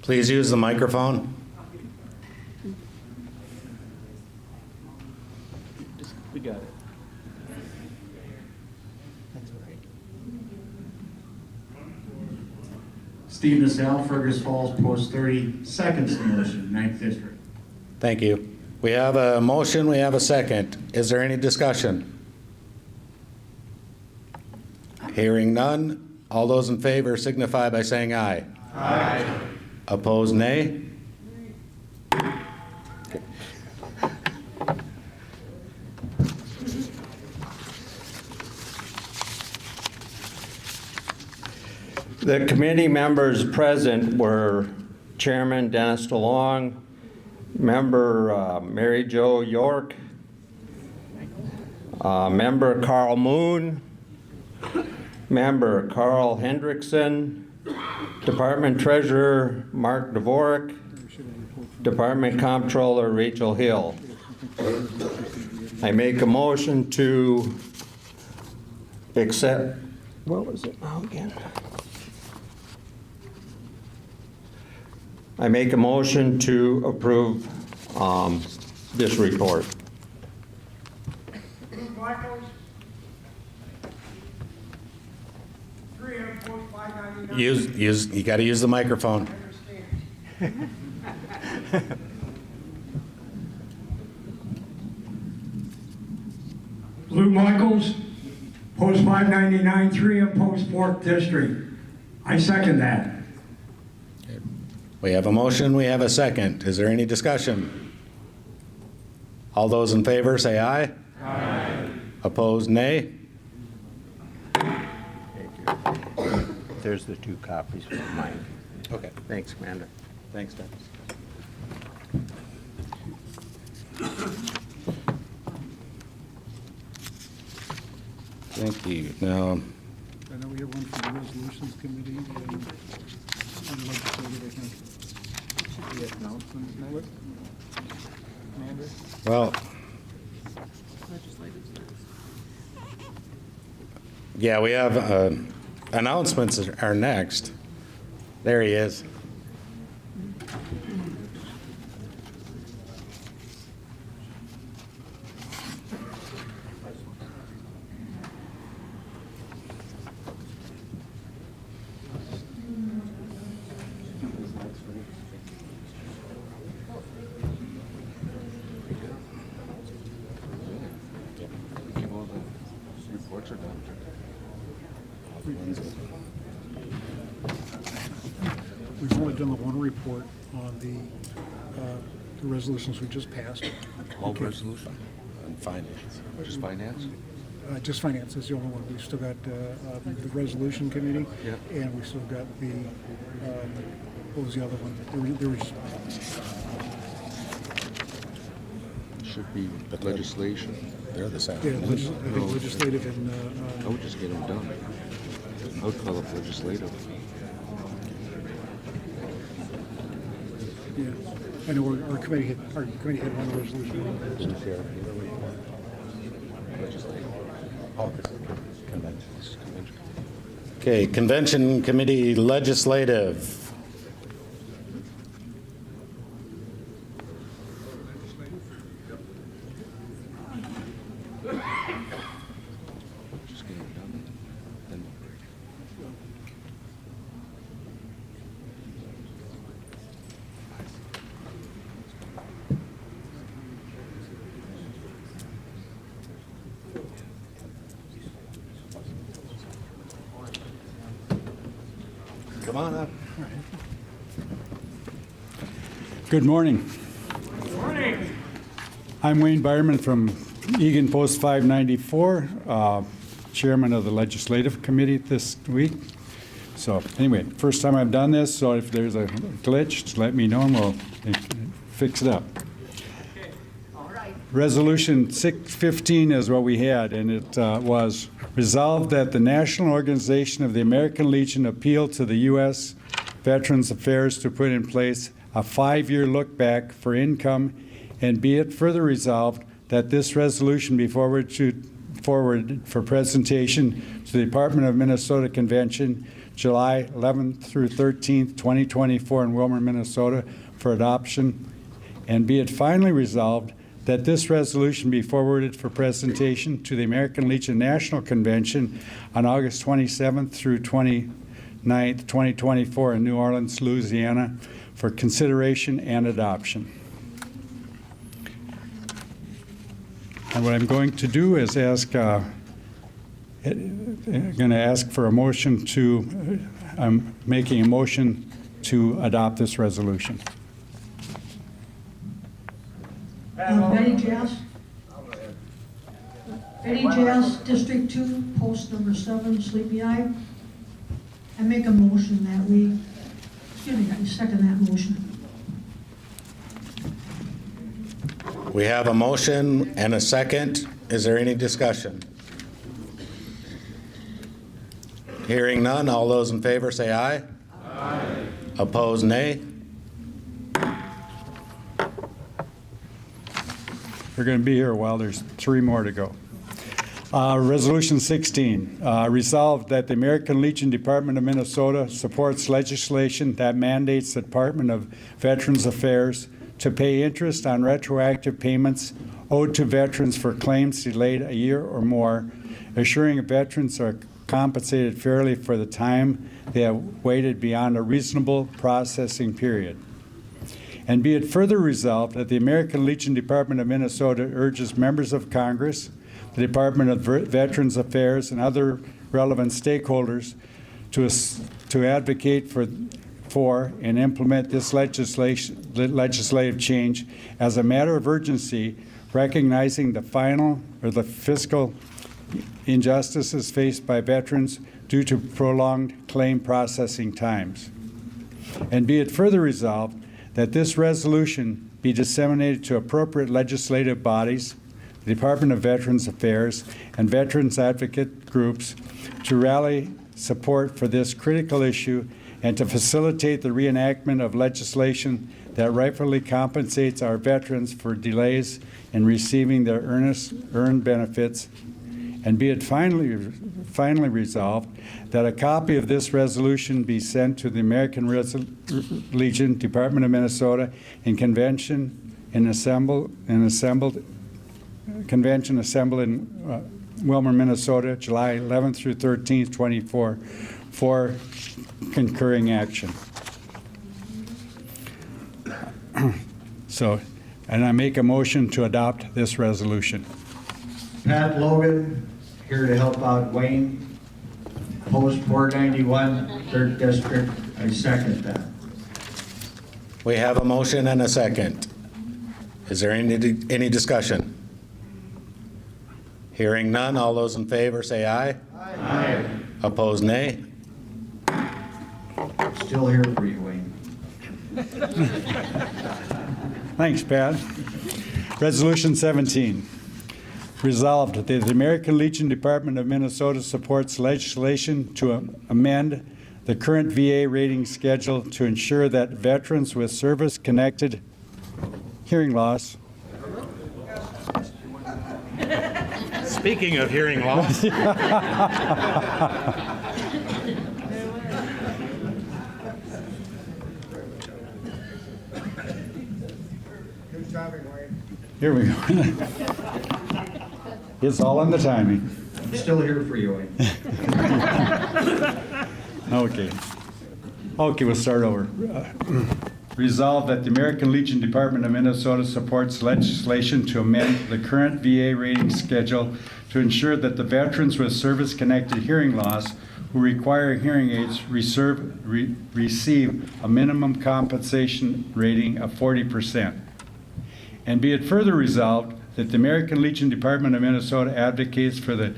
Please use the microphone. We got it. Steve Nassau, Fergus Falls, Post 30, 2nd Submission, 9th District. Thank you. We have a motion. We have a second. Is there any discussion? Hearing none. All those in favor signify by saying aye. Aye. Opposed, nay. The committee members present were Chairman Dennis DeLong, Member Mary Jo York, Member Carl Moon, Member Carl Hendrickson, Department Treasurer Mark Dvorak, Department Comptroller Rachel Hill. I make a motion to accept, what was it now again? I make a motion to approve this report. Michaels. 3 M post 599. You got to use the microphone. Lou Michaels, post 599, 3 M post 4th District. I second that. We have a motion, we have a second. Is there any discussion? All those in favor say aye. Aye. Opposed, nay. There's the 2 copies for Mike. Okay. Thanks, Commander. Thanks, Dennis. Thank you. Now, I know we have one for the Resolutions Committee and legislative, I think. Should be announcements next. Commander? well, yeah, we have announcements are next. There he is. We've only done the one report on the resolutions we just passed. Okay. Resolution on finance. Just finance? Just finance is the only one. We've still got the Resolution Committee. Yep. And we still got the, what was the other one? There was Should be legislation. They're the same. yeah, I think legislative and. I would just get them done. I would call it legislative. Yeah, I know our committee had one resolution. Okay, Convention Committee Legislative. Just get them done. Then Come on up. Good morning. Morning. I'm Wayne Byerman from Egan Post 594, Chairman of the Legislative Committee this week. So anyway, first time I've done this, so if there's a glitch, just let me know and we'll fix it up. Okay. All right. Resolution 615 is what we had, and it was resolved that the National Organization of the American Legion appeal to the U.S. Veterans Affairs to put in place a 5-year look back for income, and be it further resolved that this resolution be forwarded for presentation to the Department of Minnesota Convention July 11th through 13th, 2024 in Wilmer, Minnesota for adoption, and be it finally resolved that this resolution be forwarded for presentation to the American Legion National Convention on August 27th through 29th, 2024 in New Orleans, Louisiana for consideration and adoption. And what I'm going to do is ask for a motion to, I'm making a motion to adopt this resolution. Betty Jazz. Betty Jazz, District 2, post number 7, Sleepy Eye. I make a motion that we, I second that motion. We have a motion and a second. Is there any discussion? Hearing none, all those in favor say aye. Aye. Opposed, nay. We're going to be here a while. There's 3 more to go. Resolution 16, resolved that the American Legion Department of Minnesota supports legislation that mandates the Department of Veterans Affairs to pay interest on retroactive payments owed to veterans for claims delayed a year or more, assuring veterans are compensated fairly for the time they have waited beyond a reasonable processing period. And be it further resolved that the American Legion Department of Minnesota urges members of Congress, the Department of Veterans Affairs, and other relevant stakeholders to advocate for and implement this legislative change as a matter of urgency, recognizing the fiscal injustices faced by veterans due to prolonged claim processing times. And be it further resolved that this resolution be disseminated to appropriate legislative bodies, the Department of Veterans Affairs, and veterans advocate groups to rally support for this critical issue and to facilitate the reenactment of legislation that rightfully compensates our veterans for delays in receiving their earned benefits. And be it finally resolved that a copy of this resolution be sent to the American Legion Department of Minnesota in convention assembled in Wilmer, Minnesota, July 11th through 13th, 24, for concurring action. So, and I make a motion to adopt this resolution. Pat Logan, here to help out Wayne. Post 491, 3rd District. I second that. We have a motion and a second. Is there any discussion? Hearing none, all those in favor say aye. Aye. Opposed, nay. Still here for you, Wayne. Thanks, Pat. Resolution 17. Resolved that the American Legion Department of Minnesota supports legislation to amend the current VA rating schedule to ensure that veterans with service-connected hearing loss. Speaking of hearing loss. Here we go. It's all in the timing. I'm still here for you, Wayne. Okay. Okay, we'll start over. Resolved that the American Legion Department of Minnesota supports legislation to amend the current VA rating schedule to ensure that the veterans with service-connected hearing loss who require hearing aids receive a minimum compensation rating of 40%. And be it further resolved that the American Legion Department of Minnesota advocates for the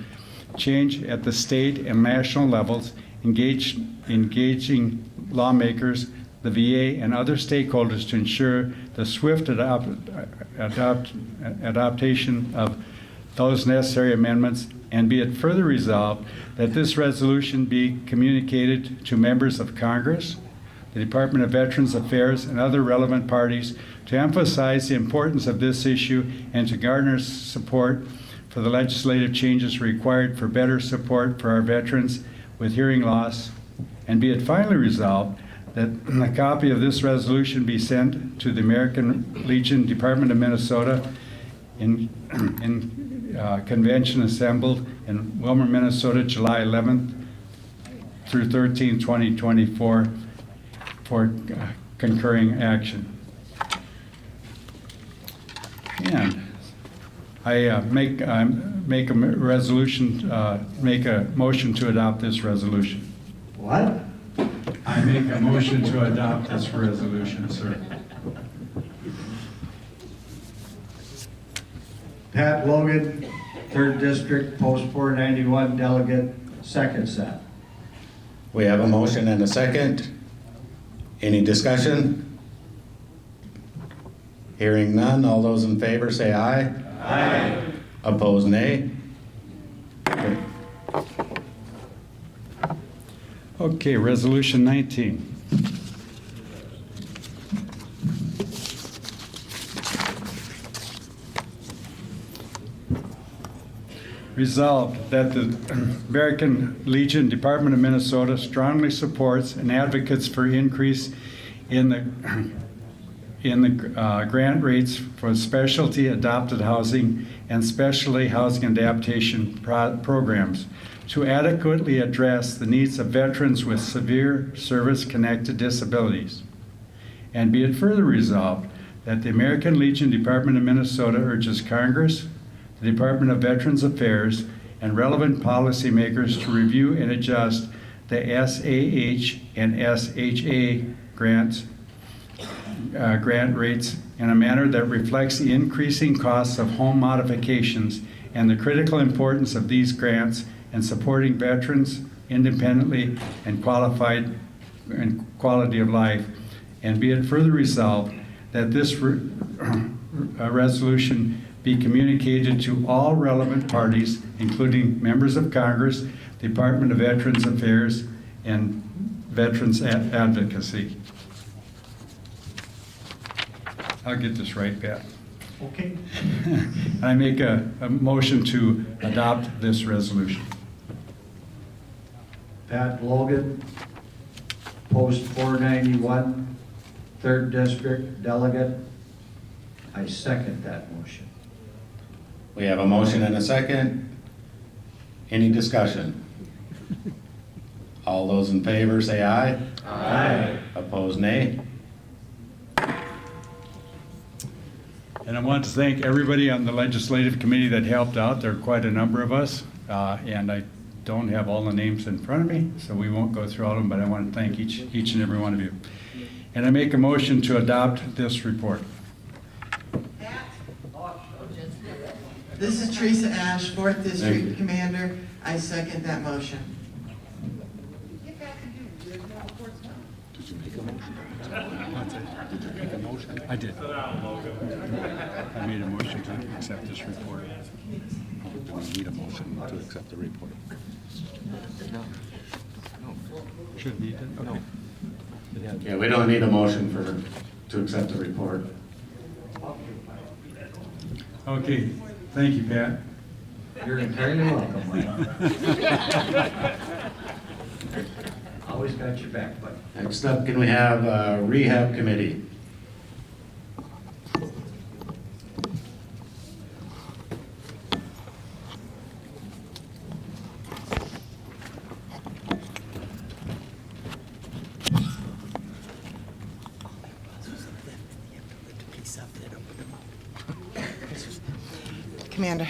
change at the state and national levels, engaging lawmakers, the VA, and other stakeholders to ensure the swift adoption of those necessary amendments. And be it further resolved that this resolution be communicated to members of Congress, the Department of Veterans Affairs, and other relevant parties to emphasize the importance of this issue and to garner support for the legislative changes required for better support for our veterans with hearing loss. And be it finally resolved that a copy of this resolution be sent to the American Legion Department of Minnesota in convention assembled in Wilmer, Minnesota, July 11th through 13th, 2024 for concurring action. And I make a motion to adopt this resolution. What? I make a motion to adopt this resolution, sir. Pat Logan, 3rd District, Post 491, Delegate, second set. We have a motion and a second. Any discussion? Hearing none, all those in favor say aye. Aye. Opposed, nay. Okay, Resolution 19. Resolved that the American Legion Department of Minnesota strongly supports and advocates for increase in the grant rates for specialty adopted housing and specialty housing adaptation programs to adequately address the needs of veterans with severe service-connected disabilities. And be it further resolved that the American Legion Department of Minnesota urges Congress, the Department of Veterans Affairs, and relevant policymakers to review and adjust the SAH and SHA grant rates in a manner that reflects the increasing costs of home modifications and the critical importance of these grants in supporting veterans independently and qualified and quality of life. And be it further resolved that this resolution be communicated to all relevant parties, including members of Congress, Department of Veterans Affairs, and Veterans Advocacy. I'll get this right, Pat. Okay. I make a motion to adopt this resolution. Pat Logan, Post 491, 3rd District Delegate. I second that motion. We have a motion and a second. Any discussion? All those in favor say aye. Aye. Opposed, nay. And I want to thank everybody on the legislative committee that helped out. There are quite a number of us, and I don't have all the names in front of me, so we won't go through all of them, but I want to thank each and every one of you. And I make a motion to adopt this report. This is Teresa Ash, 4th District Commander. I second that motion. Did you make a motion? Did you make a motion? I did. I made a motion to accept this report. Do we need a motion to accept the report? No. Should need it? Okay. Yeah, we don't need a motion to accept the report. Okay, thank you, Pat. You're entirely welcome, Mike. Always got your back, bud. Next up, can we have Rehab Committee? Commander.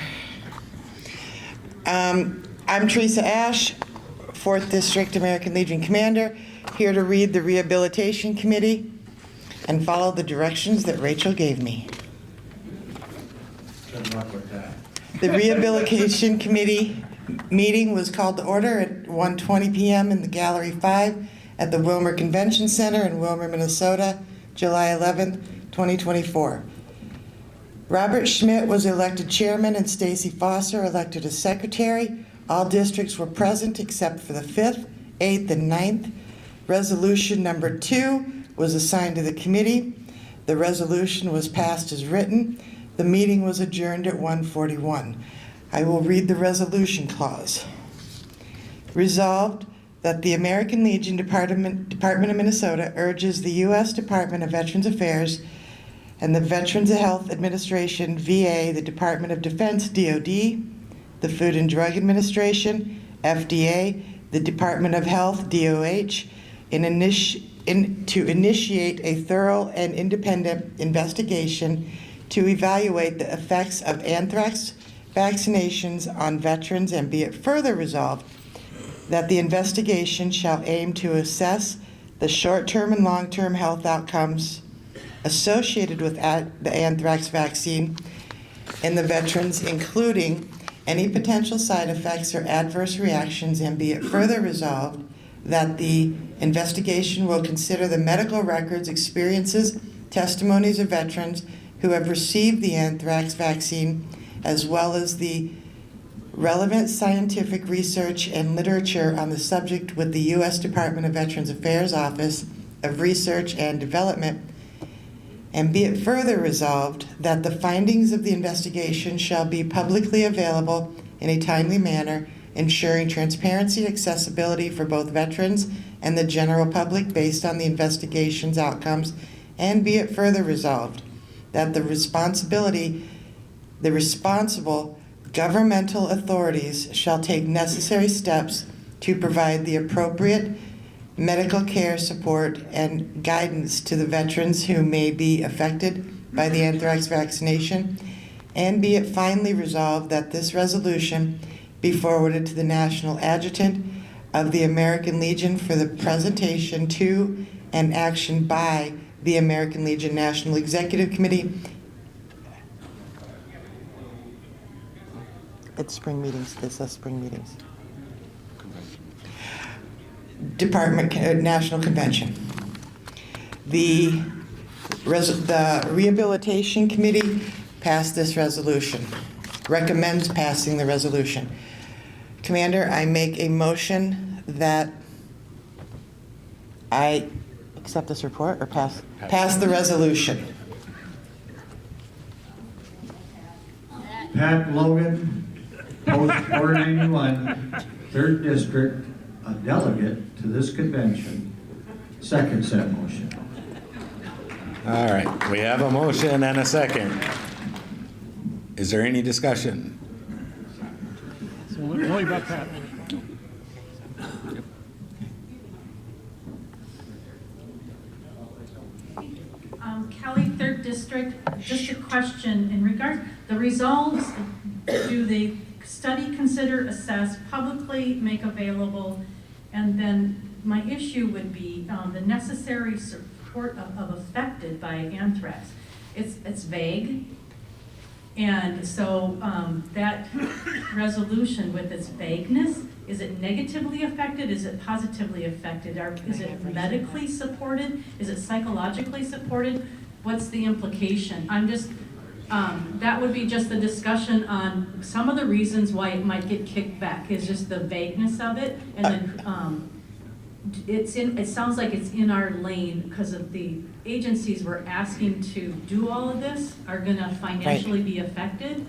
I'm Teresa Ash, 4th District American Legion Commander, here to read the Rehabilitation Committee and follow the directions that Rachel gave me. Good luck with that. The Rehabilitation Committee meeting was called to order at 1:20 p.m. in the Gallery 5 at the Wilmer Convention Center in Wilmer, Minnesota, July 11th, 2024. Robert Schmidt was elected chairman and Stacy Foster elected as secretary. All districts were present except for the 5th, 8th, and 9th. Resolution number 2 was assigned to the committee. The resolution was passed as written. The meeting was adjourned at 1:41. I will read the resolution clause. Resolved that the American Legion Department of Minnesota urges the U.S. Department of Veterans Affairs and the Veterans Health Administration, VA, the Department of Defense, DoD, the Food and Drug Administration, FDA, the Department of Health, DOH, to initiate a thorough and independent investigation to evaluate the effects of anthrax vaccinations on veterans, and be it further resolved that the investigation shall aim to assess the short-term and long-term health outcomes associated with the anthrax vaccine in the veterans, including any potential side effects or adverse reactions, and be it further resolved that the investigation will consider the medical records, experiences, testimonies of veterans who have received the anthrax vaccine, as well as the relevant scientific research and literature on the subject with the U.S. Department of Veterans Affairs Office of Research and Development, and be it further resolved that the findings of the investigation shall be publicly available in a timely manner, ensuring transparency and accessibility for both veterans and the general public based on the investigation's outcomes, and be it further resolved that the responsible governmental authorities shall take necessary steps to provide the appropriate medical care support and guidance to the veterans who may be affected by the anthrax vaccination, and be it finally resolved that this resolution be forwarded to the National Adjutant of the American Legion for the presentation to and action by the American Legion National Executive Committee at spring meetings. It says spring meetings. National Convention. The Rehabilitation Committee passed this resolution, recommends passing the resolution. Commander, I make a motion that I accept this report or pass the resolution. Pat Logan, Post 491, 3rd District, a delegate to this convention, seconds that motion. All right, we have a motion and a second. Is there any discussion? Only about Pat. Kelly, 3rd District, just a question in regard, the results, do the study consider, assess, publicly make available? And then my issue would be the necessary support of affected by anthrax. It's vague. And so that resolution with its vagueness, is it negatively affected? Is it positively affected? Is it medically supported? Is it psychologically supported? What's the implication? I'm just, that would be just the discussion on some of the reasons why it might get kicked back, is just the vagueness of it. And then it sounds like it's in our lane because of the agencies we're asking to do all of this are gonna financially be affected.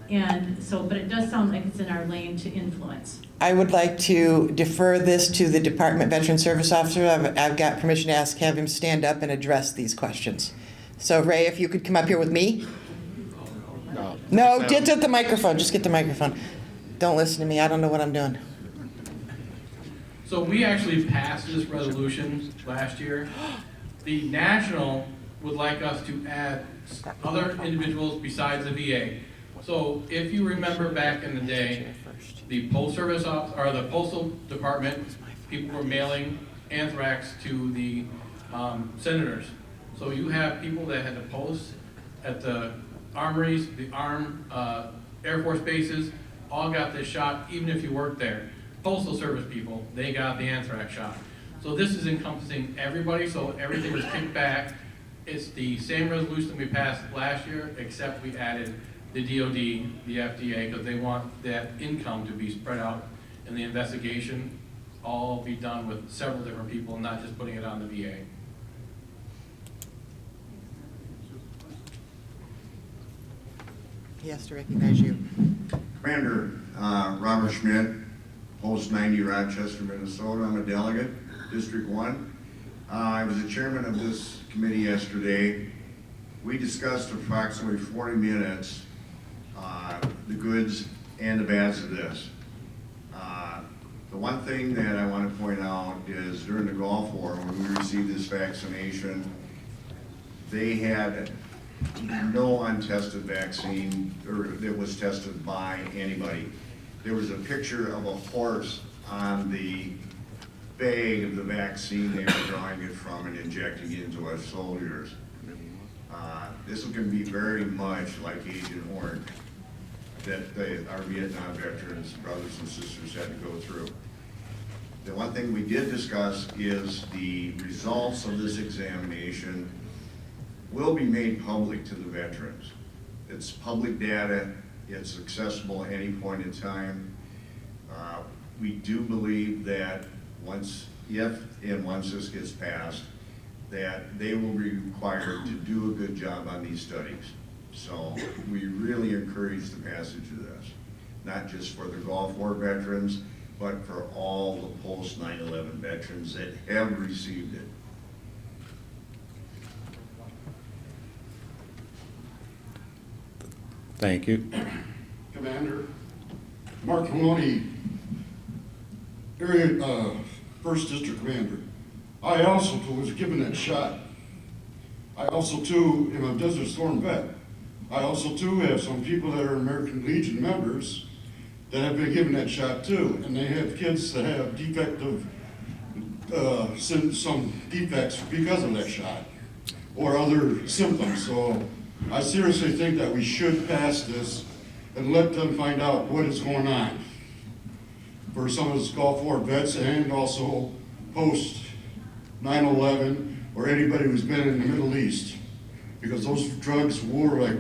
And so, but it does sound like it's in our lane to influence. I would like to defer this to the Department Veteran Service Officer. I've got permission to have him stand up and address these questions. So Ray, if you could come up here with me. No, get to the microphone, just get the microphone. Don't listen to me, I don't know what I'm doing. So we actually passed this resolution last year. The National would like us to add other individuals besides the VA. So if you remember back in the day, the Postal Department, people were mailing anthrax to the senators. So you have people that had to post at the armories, the Air Force bases, all got this shot, even if you worked there. Postal Service people, they got the anthrax shot. So this is encompassing everybody, so everything was kicked back. It's the same resolution we passed last year, except we added the DOD, the FDA, because they want that income to be spread out in the investigation, all be done with several different people, not just putting it on the VA. He has to recognize you. Commander Robert Schmidt, Post 90, Rochester, Minnesota. I'm a delegate, District 1. I was the chairman of this committee yesterday. We discussed approximately 40 minutes the goods and the bads of this. The one thing that I want to point out is during the Gulf War, when we received this vaccination, they had no untested vaccine or that was tested by anybody. There was a picture of a horse on the bag of the vaccine they were drawing it from and injecting it into our soldiers. This is going to be very much like Agent Orange that our Vietnam veterans, brothers and sisters, had to go through. The one thing we did discuss is the results of this examination will be made public to the veterans. It's public data. It's accessible at any point in time. We do believe that if and once this gets passed, that they will be required to do a good job on these studies. So we really encourage the passage of this, not just for the Gulf War veterans, but for all the post 9/11 veterans that have received it. Thank you. Commander, Mark Maloney, area 1st District Commander. I also too was given that shot. I also too am a Desert Storm vet. I also too have some people that are American Legion members that have been given that shot too, and they have kids that have defective, some defects because of that shot or other symptoms. So I seriously think that we should pass this and let them find out what is going on for some of the Gulf War vets and also post 9/11 or anybody who's been in the Middle East, because those drugs were, like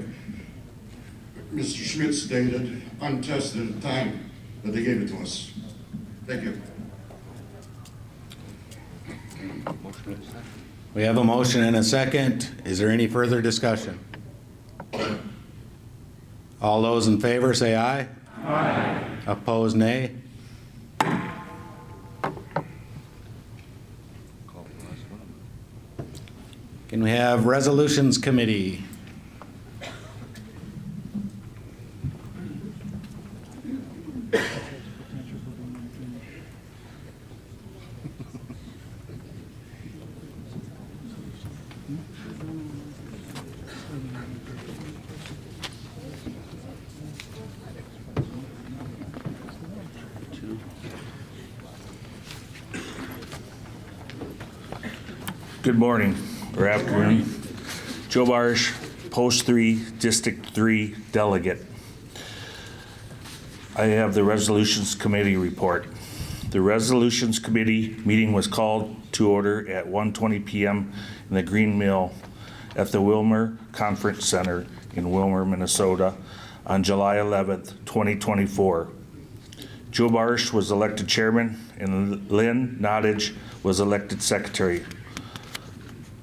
Mr. Schmidt stated, untested at the time that they gave it to us. Thank you. We have a motion and a second. Is there any further discussion? All those in favor say aye. Aye. Opposed, nay. Can we have Resolutions Committee? Good morning or afternoon. Joe Barsh, Post 3, District 3 Delegate. I have the Resolutions Committee report. The Resolutions Committee meeting was called to order at 1:20 p.m. in the Green Mill at the Wilmer Conference Center in Wilmer, Minnesota on July 11th, 2024. Joe Barsh was elected chairman and Lynn Nottage was elected secretary.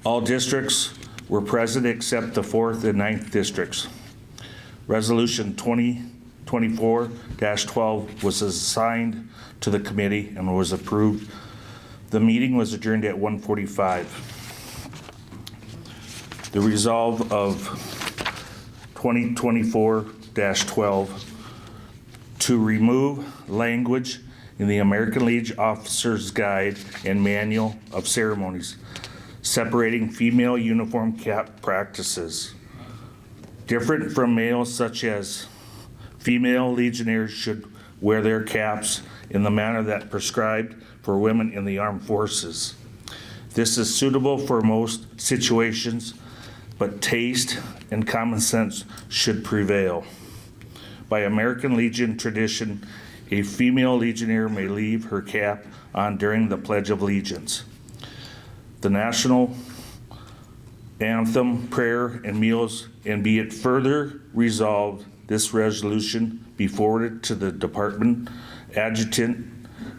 All districts were present except the 4th and 9th districts. Resolution 2024-12 was assigned to the committee and was approved. The meeting was adjourned at 1:45. The resolve of 2024-12 to remove language in the American Legion Officer's Guide and Manual of Ceremonies separating female uniform cap practices. Different from males, such as female legionnaires should wear their caps in the manner that prescribed for women in the armed forces. This is suitable for most situations, but taste and common sense should prevail. By American Legion tradition, a female legionnaire may leave her cap on during the Pledge of Allegiance, the national anthem, prayer, and meals, and be it further resolved, this resolution be forwarded to the department adjutant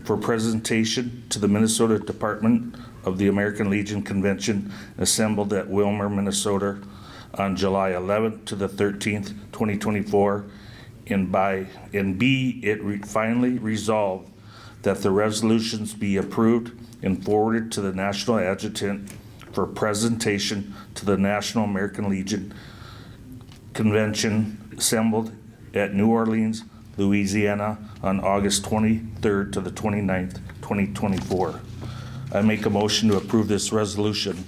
for presentation to the Minnesota Department of the American Legion Convention assembled at Wilmer, Minnesota on July 11th to the 13th, 2024, and be it finally resolved that the resolutions be approved and forwarded to the National Adjutant for presentation to the National American Legion Convention assembled at New Orleans, Louisiana on August 23rd to the 29th, 2024. I make a motion to approve this resolution.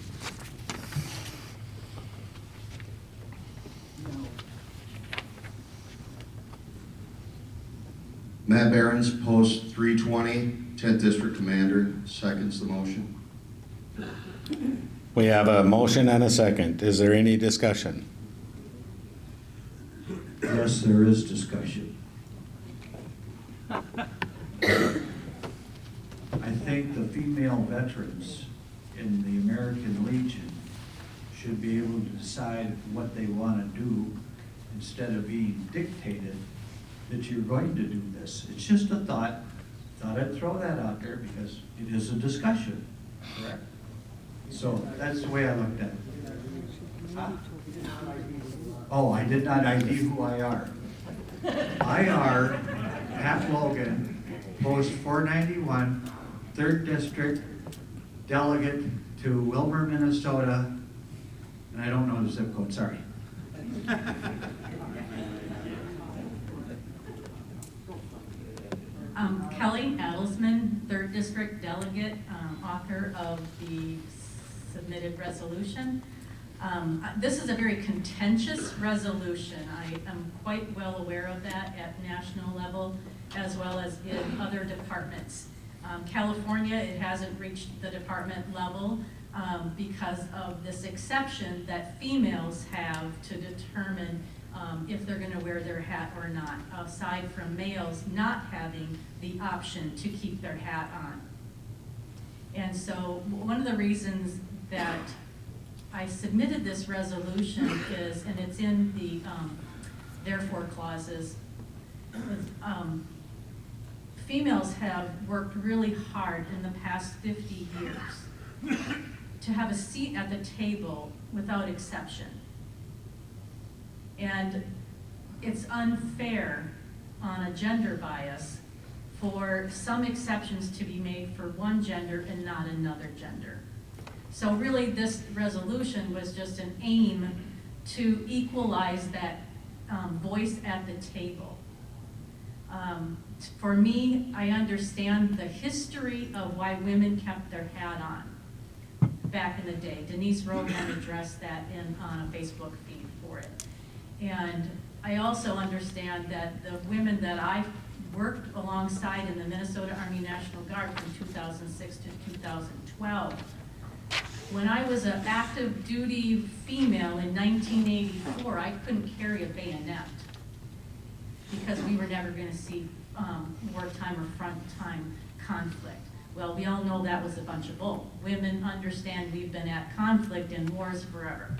Matt Behrens, Post 320, 10th District Commander, seconds the motion. We have a motion and a second. Is there any discussion? Yes, there is discussion. I think the female veterans in the American Legion should be able to decide what they want to do instead of being dictated that you're going to do this. It's just a thought. Thought I'd throw that out there because it is a discussion, correct? So that's the way I looked at it. Huh? Oh, I did not ID who I are. I are Pat Logan, Post 491, 3rd District, delegate to Wilmer, Minnesota, and I don't know the zip code, sorry. Kelly Adelsman, 3rd District Delegate, author of the submitted resolution. This is a very contentious resolution. I am quite well aware of that at national level as well as in other departments. California, it hasn't reached the department level because of this exception that females have to determine if they're going to wear their hat or not, aside from males not having the option to keep their hat on. And so one of the reasons that I submitted this resolution is, and it's in the therefore clauses, females have worked really hard in the past 50 years to have a seat at the table without exception. And it's unfair on a gender bias for some exceptions to be made for one gender and not another gender. So really this resolution was just an aim to equalize that voice at the table. For me, I understand the history of why women kept their hat on back in the day. Denise Rogan addressed that on a Facebook feed for it. And I also understand that the women that I worked alongside in the Minnesota Army National Guard from 2006 to 2012, when I was an active duty female in 1984, I couldn't carry a bayonet because we were never going to see wartime or front-time conflict. Well, we all know that was a bunch of bull. Women understand we've been at conflict and wars forever.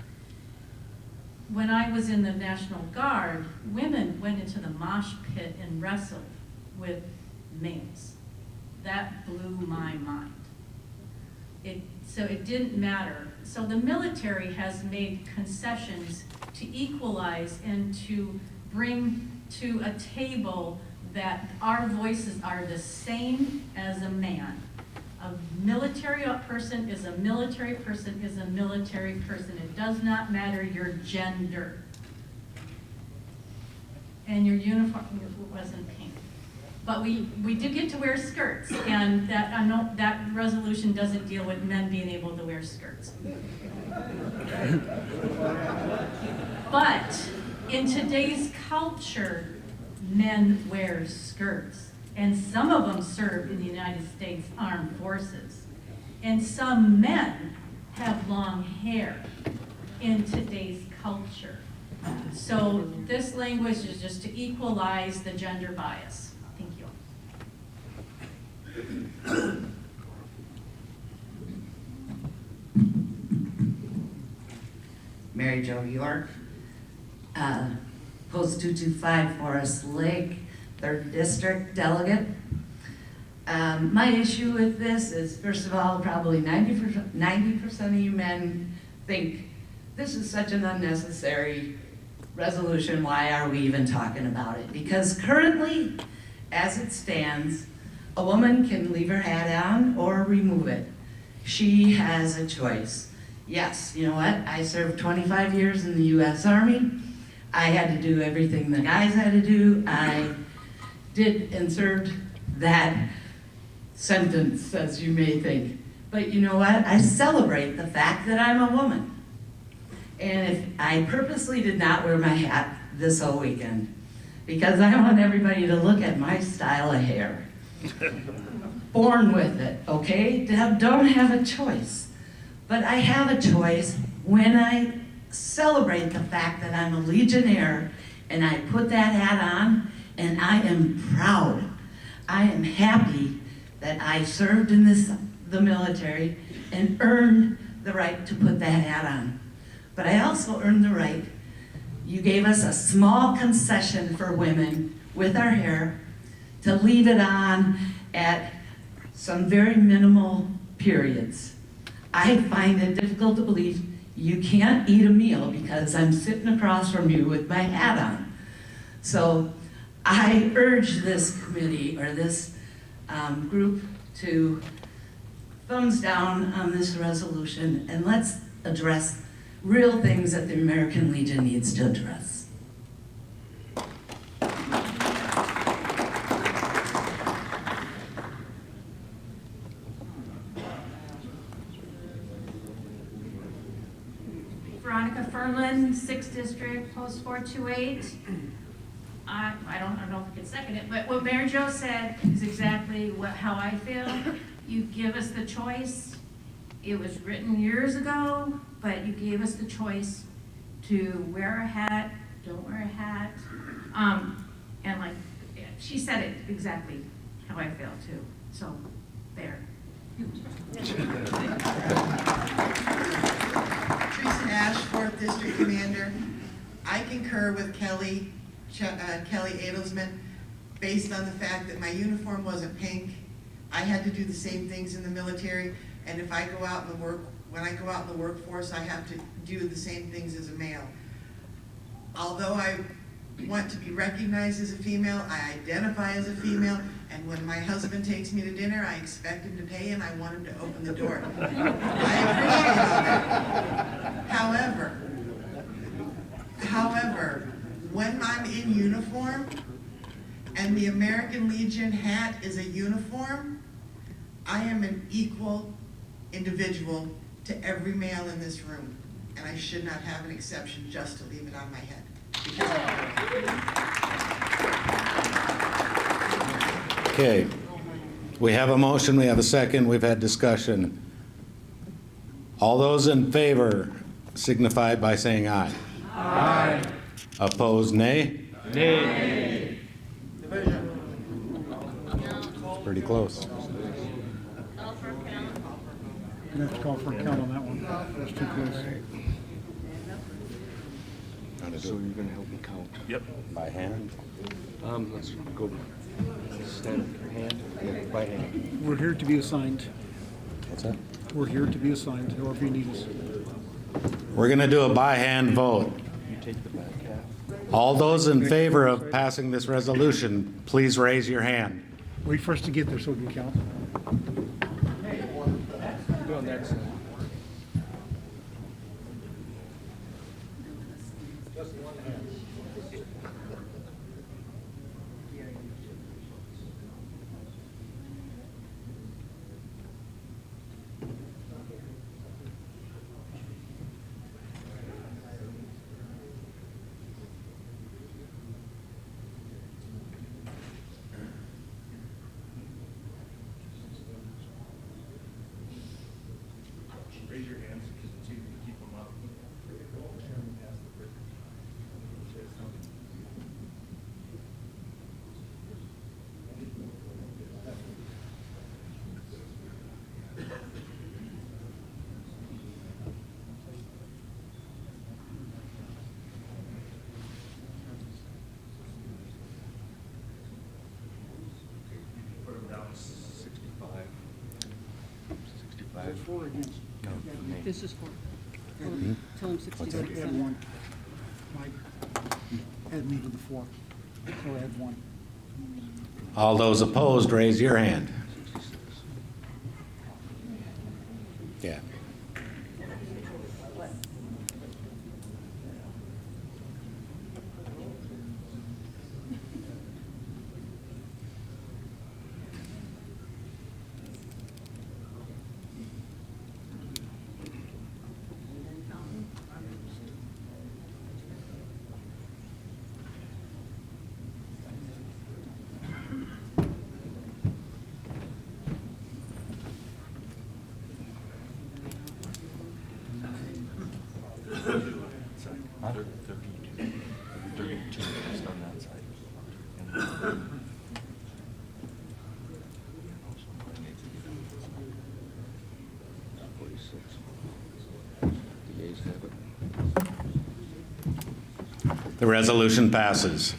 When I was in the National Guard, women went into the mosh pit and wrestled with males. That blew my mind. So it didn't matter. So the military has made concessions to equalize and to bring to a table that our voices are the same as a man. A military person is a military person is a military person. It does not matter your gender. And your uniform wasn't pink. But we do get to wear skirts, and that I know that resolution doesn't deal with men being able to wear skirts. But in today's culture, men wear skirts, and some of them serve in the United States Armed Forces. And some men have long hair in today's culture. So this language is just to equalize the gender bias. Thank you. Mary Jo York, Post 225 Forest Lake, 3rd District Delegate. My issue with this is, first of all, probably 90% of you men think this is such an unnecessary resolution. Why are we even talking about it? Because currently, as it stands, a woman can leave her hat on or remove it. She has a choice. Yes, you know what? I served 25 years in the U.S. Army. I had to do everything the guys had to do. I did and served that sentence, as you may think. But you know what? I celebrate the fact that I'm a woman. And if I purposely did not wear my hat this whole weekend, because I want everybody to look at my style of hair. Born with it, okay? Don't have a choice. But I have a choice when I celebrate the fact that I'm a Legionnaire and I put that hat on, and I am proud. I am happy that I served in the military and earned the right to put that hat on. But I also earned the right, You gave us a small concession for women with our hair to leave it on at some very minimal periods. I find it difficult to believe you can't eat a meal because I'm sitting across from you with my hat on. So I urge this committee or this group to thumbs down on this resolution, and let's address real things that the American Legion needs to address. Veronica Ferlin, 6th District, Post 428. I don't know if I can second it, but what Mayor Joe said is exactly how I feel. You give us the choice. It was written years ago, but you gave us the choice to wear a hat, don't wear a hat. And like, she said it exactly how I feel too. So, there. Teresa Ash, 4th District Commander. I concur with Kelly Adelsman based on the fact that my uniform wasn't pink. I had to do the same things in the military, and if I go out in the when I go out in the workforce, I have to do the same things as a male. Although I want to be recognized as a female, I identify as a female, and when my husband takes me to dinner, I expect him to pay and I want him to open the door. I appreciate all that. However, when I'm in uniform and the American Legion hat is a uniform, I am an equal individual to every male in this room, and I should not have an exception just to leave it on my head. Okay, we have a motion, we have a second, we've had discussion. All those in favor signify by saying aye. Aye. Opposed, nay? Nay. It's pretty close. Gonna have to call for a count on that one. That's too close. So you're gonna help me count? Yep. By hand? Let's go stand hand, by hand. We're here to be assigned. What's that? We're here to be assigned, however you need us. We're gonna do a by hand vote. You take the back half. All those in favor of passing this resolution, please raise your hand. Wait for us to get there so we can count. Go on that side. Raise your hands because it's easy to keep them up. Put them down 65. 65. Is it for or against? No, for me. This is for, tell him Add 65%. one. Mike, add me to the 4. Or add 1. All those opposed, raise your hand. Yeah. The resolution passes.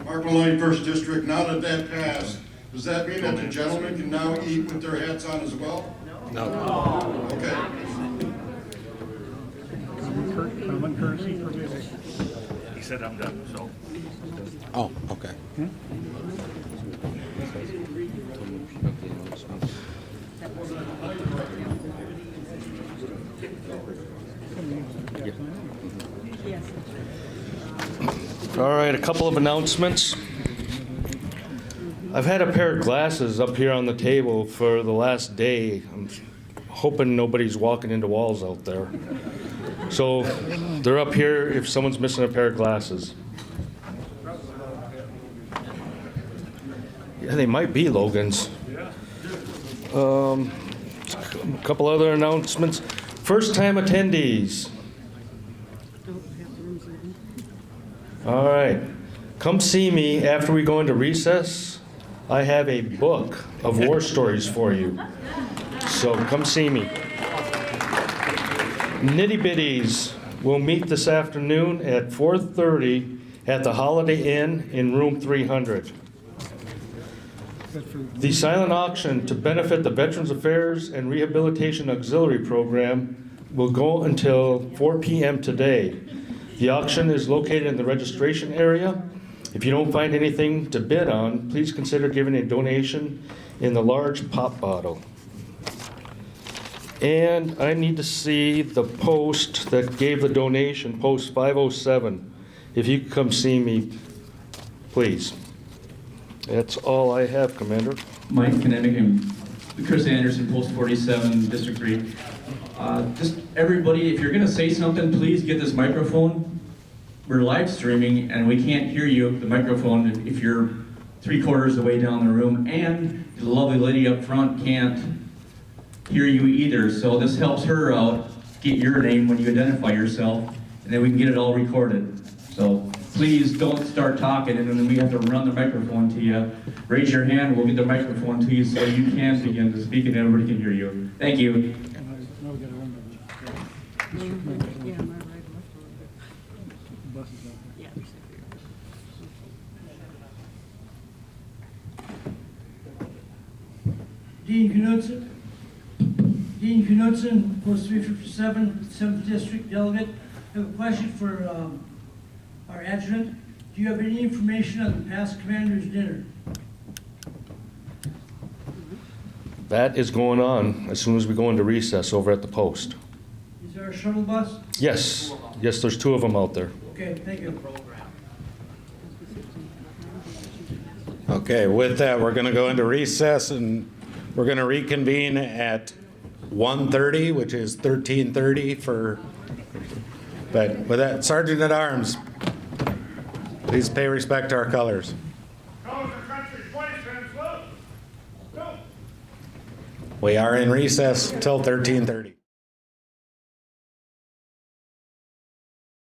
Mark Maloney, First District, now that that passed, does that mean that the gentlemen can now eat with their hats on as well? No. Okay. Common courtesy provision. He said I'm done, so. Oh, okay. All right, a couple of announcements. I've had a pair of glasses up here on the table for the last day. I'm hoping nobody's walking into walls out there. So they're up here if someone's missing a pair of glasses. Yeah, they might be Logan's. A couple other announcements. First-time attendees. All right. Come see me after we go into recess. I have a book of war stories for you. So come see me. Nitty Bitties will meet this afternoon at 4:30 at the Holiday Inn in room 300. The silent auction to benefit the Veterans Affairs and Rehabilitation Auxiliary Program will go until 4 p.m. today. The auction is located in the registration area. If you don't find anything to bid on, please consider giving a donation in the large pop bottle. And I need to see the post that gave the donation, post 507. If you could come see me, please. That's all I have, Commander. Mike Kinenick and Chris Anderson, Post 47, District 3. Just everybody, if you're going to say something, please get this microphone. We're live streaming and we can't hear you, the microphone, if you're 3/4 of the way down the room. And the lovely lady up front can't hear you either. So this helps her out. Get your name when you identify yourself, and then we can get it all recorded. So please don't start talking and then we have to run the microphone to you. Raise your hand, we'll get the microphone to you so you can begin to speak and everybody can hear you. Thank you. Dean Knudsen, Post 357, 7th District Delegate. I have a question for our adjutant. Do you have any information on the past commander's dinner? That is going on as soon as we go into recess over at the post. Is there a shuttle bus? Yes, yes, there's 2 of them out there. Okay, thank you. Okay, with that, we're going to go into recess and we're going to reconvene at 1:30, which is 13:30 for, but with that, Sergeant at Arms, please pay respect to our colors. We are in recess till 13:30.